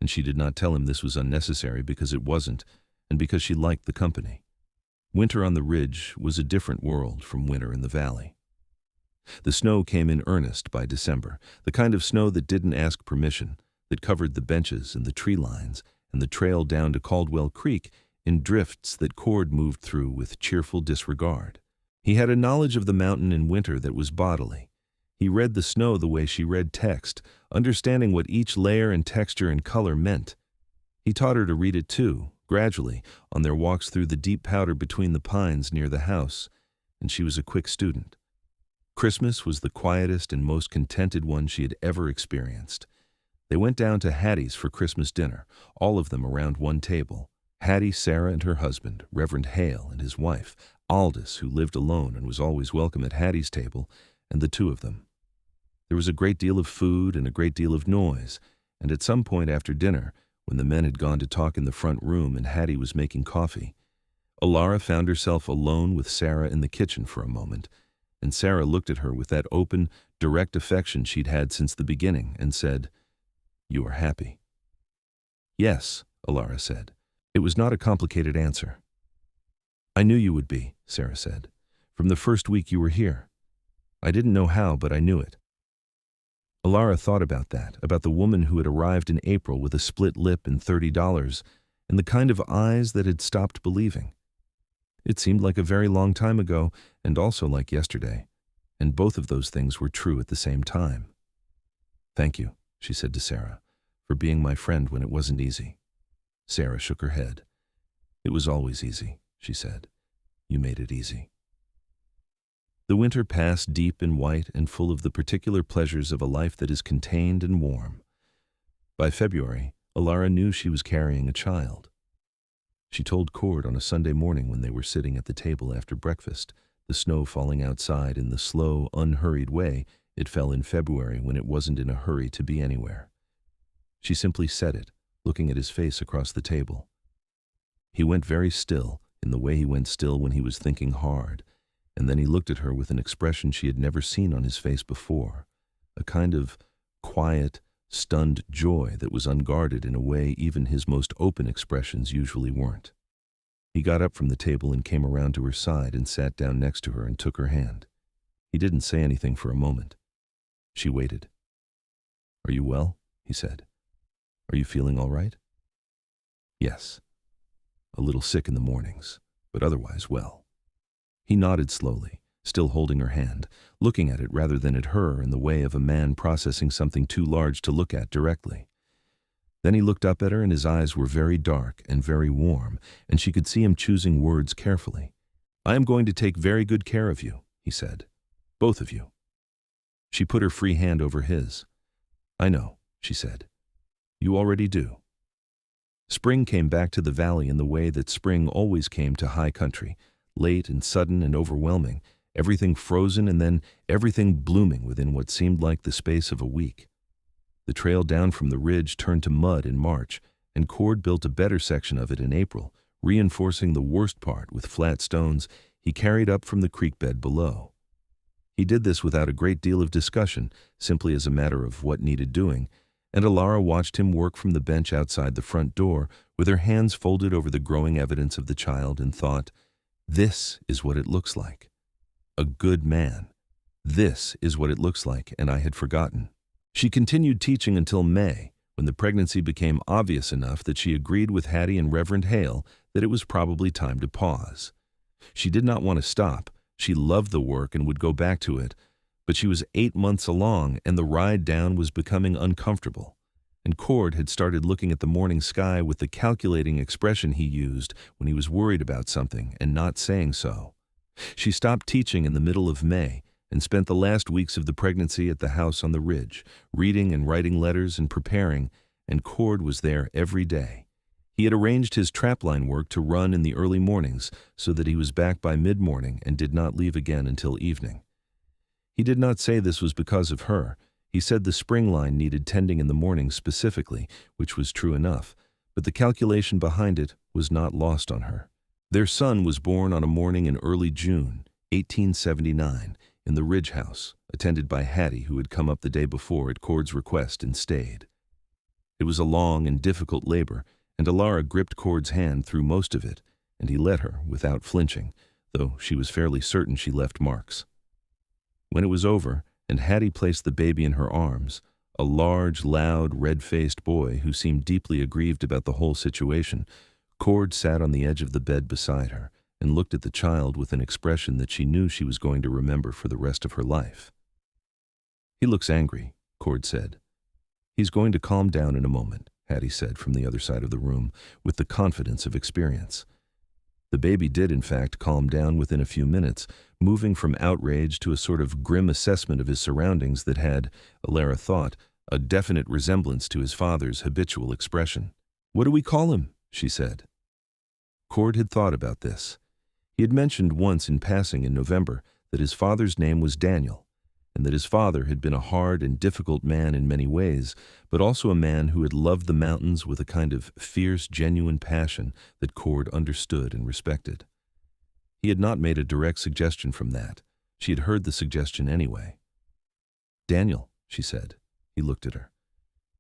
And she did not tell him this was unnecessary because it wasn't, and because she liked the company. Winter on the ridge was a different world from winter in the valley. The snow came in earnest by December, the kind of snow that didn't ask permission, that covered the benches and the tree lines and the trail down to Caldwell Creek in drifts that Cord moved through with cheerful disregard. He had a knowledge of the mountain in winter that was bodily. He read the snow the way she read text, understanding what each layer and texture and color meant. He taught her to read it too, gradually, on their walks through the deep powder between the pines near the house, and she was a quick student. Christmas was the quietest and most contented one she had ever experienced. They went down to Hattie's for Christmas dinner, all of them around one table. Hattie, Sarah, and her husband, Reverend Hale, and his wife, Aldous, who lived alone and was always welcome at Hattie's table, and the 2 of them. There was a great deal of food and a great deal of noise, and at some point after dinner, when the men had gone to talk in the front room and Hattie was making coffee, Elara found herself alone with Sarah in the kitchen for a moment, and Sarah looked at her with that open, direct affection she'd had since the beginning and said, "You are happy." "Yes," Elara said. It was not a complicated answer. "I knew you would be," Sarah said, "from the first week you were here. I didn't know how, but I knew it." Elara thought about that, about the woman who had arrived in April with a split lip and $30, and the kind of eyes that had stopped believing. It seemed like a very long time ago, and also like yesterday, and both of those things were true at the same time. "Thank you," she said to Sarah, "for being my friend when it wasn't easy." Sarah shook her head. "It was always easy," she said. "You made it easy." The winter passed deep and white and full of the particular pleasures of a life that is contained and warm. By February, Elara knew she was carrying a child. She told Cord on a Sunday morning when they were sitting at the table after breakfast, the snow falling outside in the slow, unhurried way it fell in February when it wasn't in a hurry to be anywhere. She simply said it, looking at his face across the table. He went very still, in the way he went still when he was thinking hard, and then he looked at her with an expression she had never seen on his face before, a kind of quiet, stunned joy that was unguarded in a way even his most open expressions usually weren't. He got up from the table and came around to her side and sat down next to her and took her hand. He didn't say anything for a moment. She waited. "Are you well?" he said. "Are you feeling all right?" "Yes. A little sick in the mornings, but otherwise well." He nodded slowly, still holding her hand, looking at it rather than at her in the way of a man processing something too large to look at directly. Then he looked up at her and his eyes were very dark and very warm, and she could see him choosing words carefully. "I am going to take very good care of you," he said. "Both of you." She put her free hand over his. "I know," she said. "You already do." Spring came back to the valley in the way that spring always came to high country, late and sudden and overwhelming, everything frozen and then everything blooming within what seemed like the space of a week. The trail down from the ridge turned to mud in March, and Cord built a better section of it in April, reinforcing the worst part with flat stones he carried up from the creek bed below. He did this without a great deal of discussion, simply as a matter of what needed doing, and Elara watched him work from the bench outside the front door with her hands folded over the growing evidence of the child and thought, "This is what it looks like. A good man. This is what it looks like, and I had forgotten." She continued teaching until May, when the pregnancy became obvious enough that she agreed with Hattie and Reverend Hale that it was probably time to pause. She did not want to stop. She loved the work and would go back to it, But she was 8 months along, and the ride down was becoming uncomfortable. And Cord had started looking at the morning sky with the calculating expression he used when he was worried about something and not saying so. She stopped teaching in the middle of May and spent the last weeks of the pregnancy at the house on the ridge, reading and writing letters and preparing, and Cord was there every day. He had arranged his trapline work to run in the early mornings so that he was back by mid-morning and did not leave again until evening. He did not say this was because of her. He said the spring line needed tending in the morning specifically, which was true enough, but the calculation behind it was not lost on her. Their son was born on a morning in early June, 1879, in the Ridge House, attended by Hattie, who had come up the day before at Cord's request and stayed. It was a long and difficult labor, and Elara gripped Cord's hand through most of it, and he let her without flinching, though she was fairly certain she left marks. When it was over, and Hattie placed the baby in her arms, a large, loud, red-faced boy who seemed deeply aggrieved about the whole situation, Cord sat on the edge of the bed beside her and looked at the child with an expression that she knew she was going to remember for the rest of her life. "He looks angry," Cord said. "He's going to calm down in a moment," Hattie said from the other side of the room, with the confidence of experience. The baby did, in fact, calm down within a few minutes, moving from outrage to a sort of grim assessment of his surroundings that had, Elara thought, a definite resemblance to his father's habitual expression. "What do we call him?" she said. Cord had thought about this. He had mentioned once in passing in November that his father's name was Daniel, and that his father had been a hard and difficult man in many ways, but also a man who had loved the mountains with a kind of fierce, genuine passion that Cord understood and respected. He had not made a direct suggestion from that. She had heard the suggestion anyway. "Daniel," she said. He looked at her.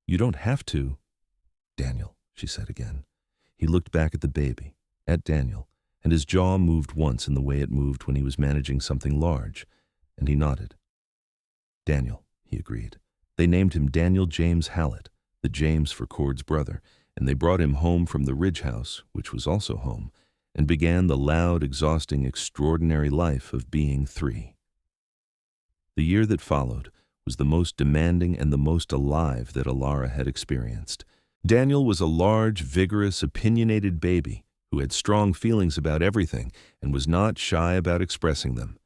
"You don't have to." "Daniel," she said again. He looked back at the baby, at Daniel, and his jaw moved once in the way it moved when he was managing something large, and he nodded. "Daniel," he agreed. They named him Daniel James Hallett, the James for Cord's brother, and they brought him home from the Ridge House, which was also home, and began the loud, exhausting, extraordinary life of being three. The year that followed was the most demanding and the most alive that Elara had experienced. Daniel was a large, vigorous, opinionated baby who had strong feelings about everything and was not shy about expressing them.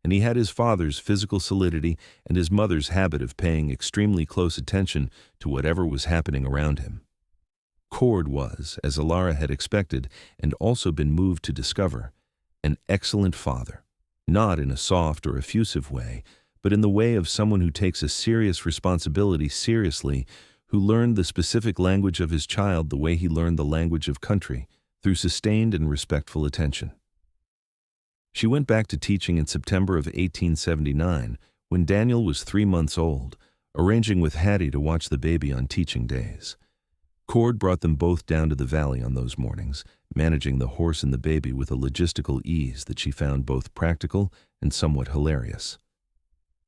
And he had his father's physical solidity and his mother's habit of paying extremely close attention to whatever was happening around him. Cord was, as Elara had expected and also been moved to discover, an excellent father, not in a soft or effusive way, but in the way of someone who takes a serious responsibility seriously, who learned the specific language of his child the way he learned the language of country, through sustained and respectful attention. She went back to teaching in September of 1879, when Daniel was 3 months old, arranging with Hattie to watch the baby on teaching days. Cord brought them both down to the valley on those mornings, managing the horse and the baby with a logistical ease that she found both practical and somewhat hilarious.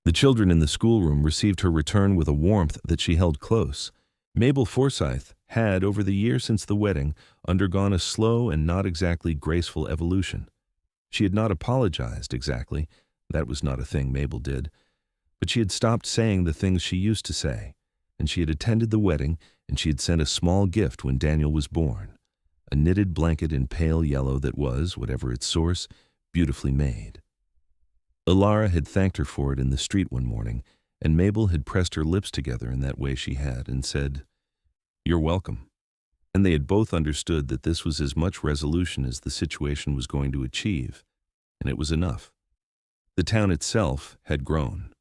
The children in the schoolroom received her return with a warmth that she held close. Mabel Forsythe had, over the year since the wedding, undergone a slow and not exactly graceful evolution. She had not apologized exactly. That was not a thing Mabel did. But she had stopped saying the things she used to say, and she had attended the wedding, and she had sent a small gift when Daniel was born, a knitted blanket in pale yellow that was, whatever its source, beautifully made. Elara had thanked her for it in the street one morning, and Mabel had pressed her lips together in that way she had and said, "You're welcome." And they had both understood that this was as much resolution as the situation was going to achieve, and it was enough. The town itself had grown.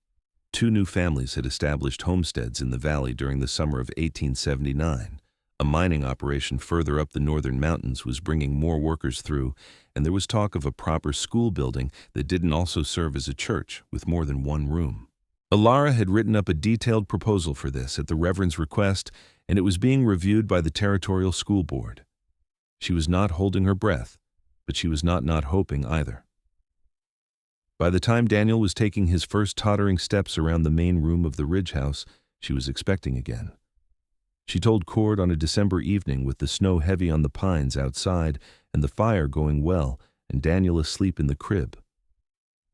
2 new families had established homesteads in the valley during the summer of 1879. A mining operation further up the northern mountains was bringing more workers through, and there was talk of a proper school building that didn't also serve as a church with more than one room. Elara had written up a detailed proposal for this at the Reverend's request, and it was being reviewed by the Territorial School Board. She was not holding her breath, but she was not hoping either. By the time Daniel was taking his first tottering steps around the main room of the Ridge House, she was expecting again. She told Cord on a December evening with the snow heavy on the pines outside and the fire going well and Daniel asleep in the crib.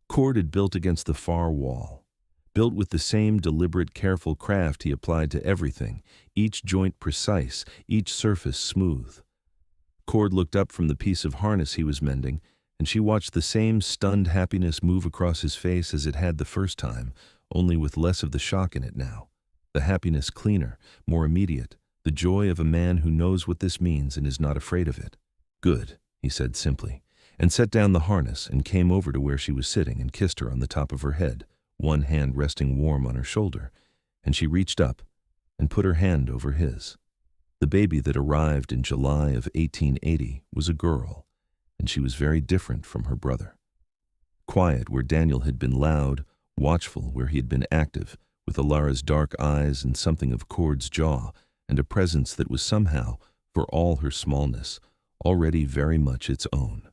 Cord had built against the far wall, built with the same deliberate, careful craft he applied to everything, each joint precise, each surface smooth. Cord looked up from the piece of harness he was mending, and she watched the same stunned happiness move across his face as it had the first time, only with less of the shock in it now. The happiness cleaner, more immediate, the joy of a man who knows what this means and is not afraid of it. "Good," he said simply, and set down the harness and came over to where she was sitting and kissed her on the top of her head, one hand resting warm on her shoulder, and she reached up and put her hand over his. The baby that arrived in July of 1880 was a girl, and she was very different from her brother. Quiet where Daniel had been loud, watchful where he had been active, with Elara's dark eyes and something of Cord's jaw, and a presence that was somehow, for all her smallness, already very much its own.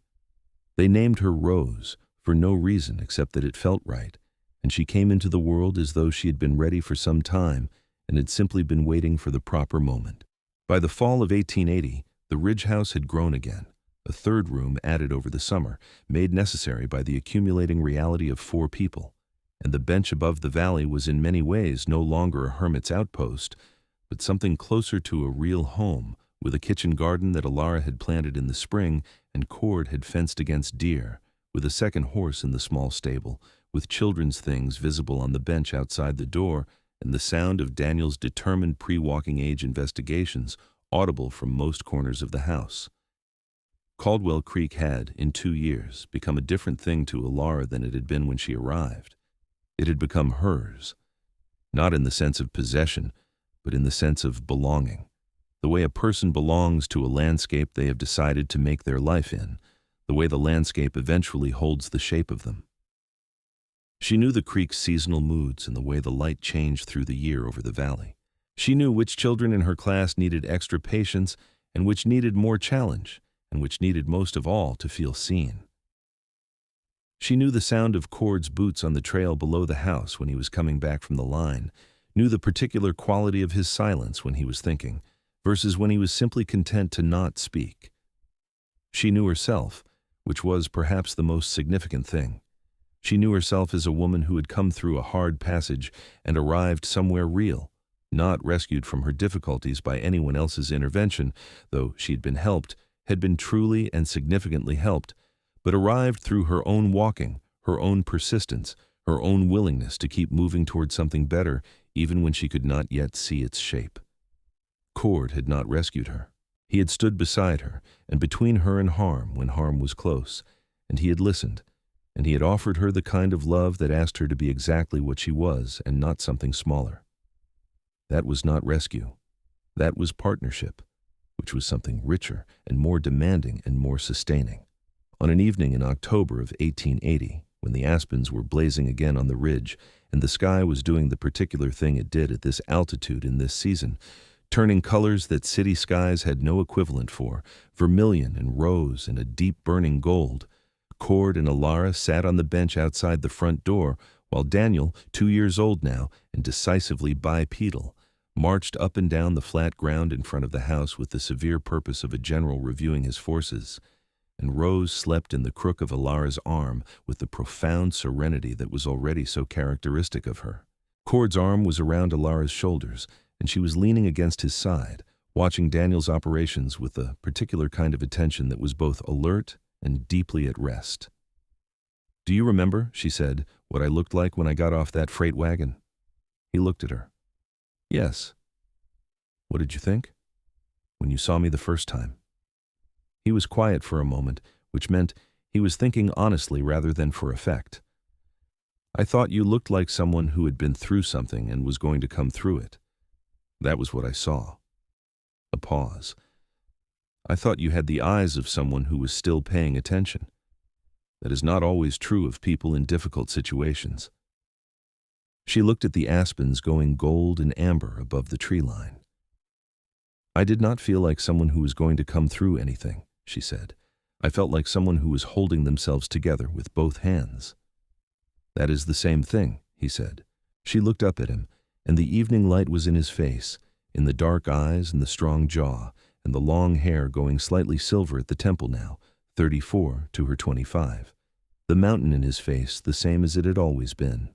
They named her Rose, for no reason except that it felt right, and she came into the world as though she had been ready for some time and had simply been waiting for the proper moment. By the fall of 1880, the Ridge House had grown again, a third room added over the summer, made necessary by the accumulating reality of 4 people, and the bench above the valley was in many ways no longer a hermit's outpost, but something closer to a real home, with a kitchen garden that Elara had planted in the spring and Cord had fenced against deer, with a second horse in the small stable, with children's things visible on the bench outside the door, and the sound of Daniel's determined pre-walking age investigations audible from most corners of the house. Caldwell Creek had, in 2 years, become a different thing to Elara than it had been when she arrived. It had become hers, not in the sense of possession, but in the sense of belonging, the way a person belongs to a landscape they have decided to make their life in, the way the landscape eventually holds the shape of them. She knew the creek's seasonal moods and the way the light changed through the year over the valley. She knew which children in her class needed extra patience and which needed more challenge, and which needed most of all to feel seen. She knew the sound of Cord's boots on the trail below the house when he was coming back from the line, knew the particular quality of his silence when he was thinking, versus when he was simply content to not speak. She knew herself, which was perhaps the most significant thing. She knew herself as a woman who had come through a hard passage and arrived somewhere real, not rescued from her difficulties by anyone else's intervention, though she had been helped, had been truly and significantly helped, but arrived through her own walking, her own persistence, her own willingness to keep moving toward something better even when she could not yet see its shape. Cord had not rescued her. He had stood beside her and between her and harm when harm was close, and he had listened, and he had offered her the kind of love that asked her to be exactly what she was and not something smaller. That was not rescue. That was partnership, which was something richer and more demanding and more sustaining. On an evening in October of 1880, when the aspens were blazing again on the ridge and the sky was doing the particular thing it did at this altitude in this season, turning colors that city skies had no equivalent for, vermilion and rose and a deep burning gold, Cord and Elara sat on the bench outside the front door, while Daniel, 2 years old now and decisively bipedal, marched up and down the flat ground in front of the house with the severe purpose of a general reviewing his forces, and Rose slept in the crook of Elara's arm with the profound serenity that was already so characteristic of her. Cord's arm was around Elara's shoulders, and she was leaning against his side, watching Daniel's operations with a particular kind of attention that was both alert and deeply at rest. "Do you remember," she said, "what I looked like when I got off that freight wagon?" He looked at her. "Yes." "What did you think? When you saw me the first time?" He was quiet for a moment, which meant he was thinking honestly rather than for effect. "I thought you looked like someone who had been through something and was going to come through it. That was what I saw." A pause. "I thought you had the eyes of someone who was still paying attention. That is not always true of people in difficult situations." She looked at the aspens going gold and amber above the tree line. "I did not feel like someone who was going to come through anything," she said. "I felt like someone who was holding themselves together with both hands." "That is the same thing," he said. She looked up at him, and the evening light was in his face, in the dark eyes and the strong jaw, and the long hair going slightly silver at the temple now, 34 to her 25. The mountain in his face the same as it had always been.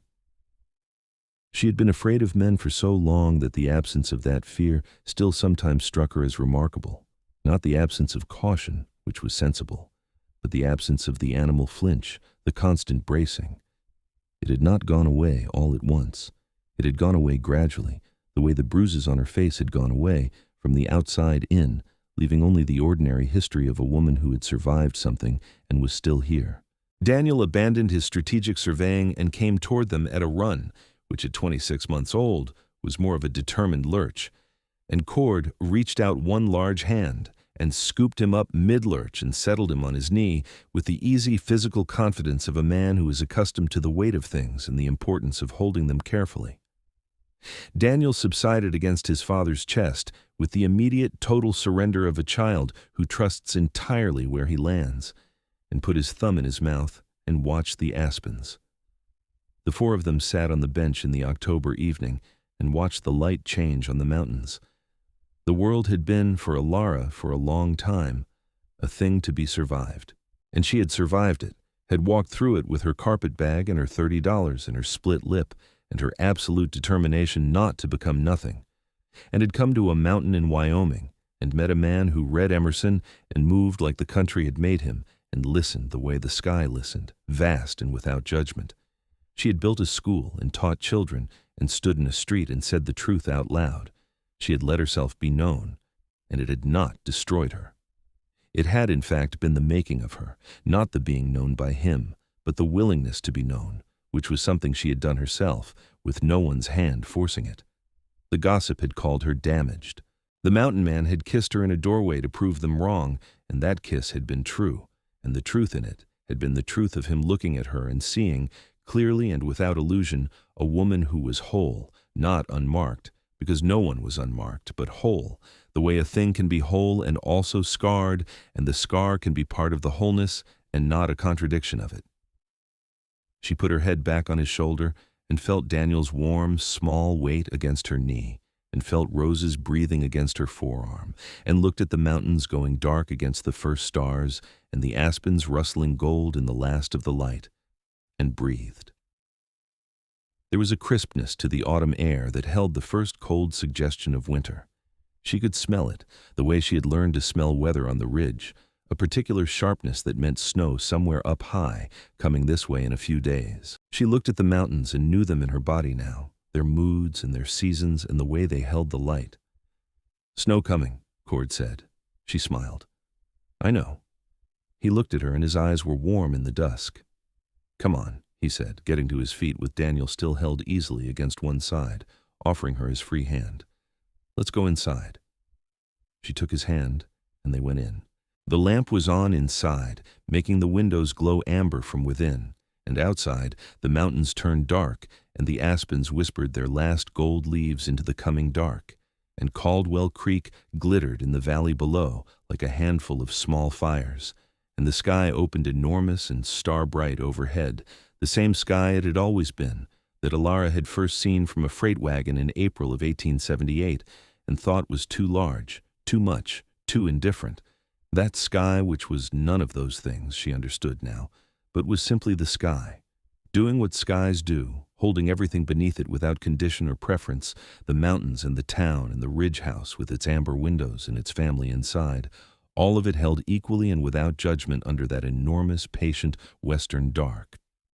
She had been afraid of men for so long that the absence of that fear still sometimes struck her as remarkable. Not the absence of caution, which was sensible, but the absence of the animal flinch, the constant bracing. It had not gone away all at once. It had gone away gradually, the way the bruises on her face had gone away, from the outside in, leaving only the ordinary history of a woman who had survived something and was still here. Daniel abandoned his strategic surveying and came toward them at a run, which at 26 months old was more of a determined lurch, and Cord reached out one large hand and scooped him up mid-lurch and settled him on his knee with the easy physical confidence of a man who is accustomed to the weight of things and the importance of holding them carefully. Daniel subsided against his father's chest with the immediate total surrender of a child who trusts entirely where he lands, and put his thumb in his mouth and watched the aspens. The four of them sat on the bench in the October evening and watched the light change on the mountains. The world had been, for Elara, for a long time, a thing to be survived. And she had survived it, had walked through it with her carpet bag and her $30 and her split lip and her absolute determination not to become nothing, and had come to a mountain in Wyoming and met a man who read Emerson and moved like the country had made him and listened the way the sky listened, vast and without judgment. She had built a school and taught children and stood in a street and said the truth out loud. She had let herself be known, and it had not destroyed her. It had, in fact, been the making of her, not the being known by him, but the willingness to be known, which was something she had done herself, with no one's hand forcing it. The gossip had called her damaged. The mountain man had kissed her in a doorway to prove them wrong, and that kiss had been true, and the truth in it had been the truth of him looking at her and seeing, clearly and without illusion, a woman who was whole, not unmarked, because no one was unmarked, but whole, the way a thing can be whole and also scarred, and the scar can be part of the wholeness and not a contradiction of it. She put her head back on his shoulder and felt Daniel's warm, small weight against her knee, and felt roses breathing against her forearm, and looked at the mountains going dark against the first stars, and the aspens rustling gold in the last of the light, and breathed. There was a crispness to the autumn air that held the first cold suggestion of winter. She could smell it, the way she had learned to smell weather on the ridge, a particular sharpness that meant snow somewhere up high, coming this way in a few days. She looked at the mountains and knew them in her body now, their moods and their seasons and the way they held the light. "Snow coming," Cord said. She smiled. "I know." He looked at her and his eyes were warm in the dusk. "Come on," he said, getting to his feet with Daniel still held easily against one side, offering her his free hand. "Let's go inside." She took his hand, and they went in. The lamp was on inside, making the windows glow amber from within, and outside the mountains turned dark, and the aspens whispered their last gold leaves into the coming dark, and Caldwell Creek glittered in the valley below like a handful of small fires, and the sky opened enormous and star-bright overhead, the same sky it had always been, that Elara had first seen from a freight wagon in April of 1878 and thought was too large, too much, too indifferent. That sky which was none of those things, she understood now, but was simply the sky, doing what skies do, holding everything beneath it without condition or preference, the mountains and the town and the ridge house with its amber windows and its family inside, all of it held equally and without judgment under that enormous, patient, western dark.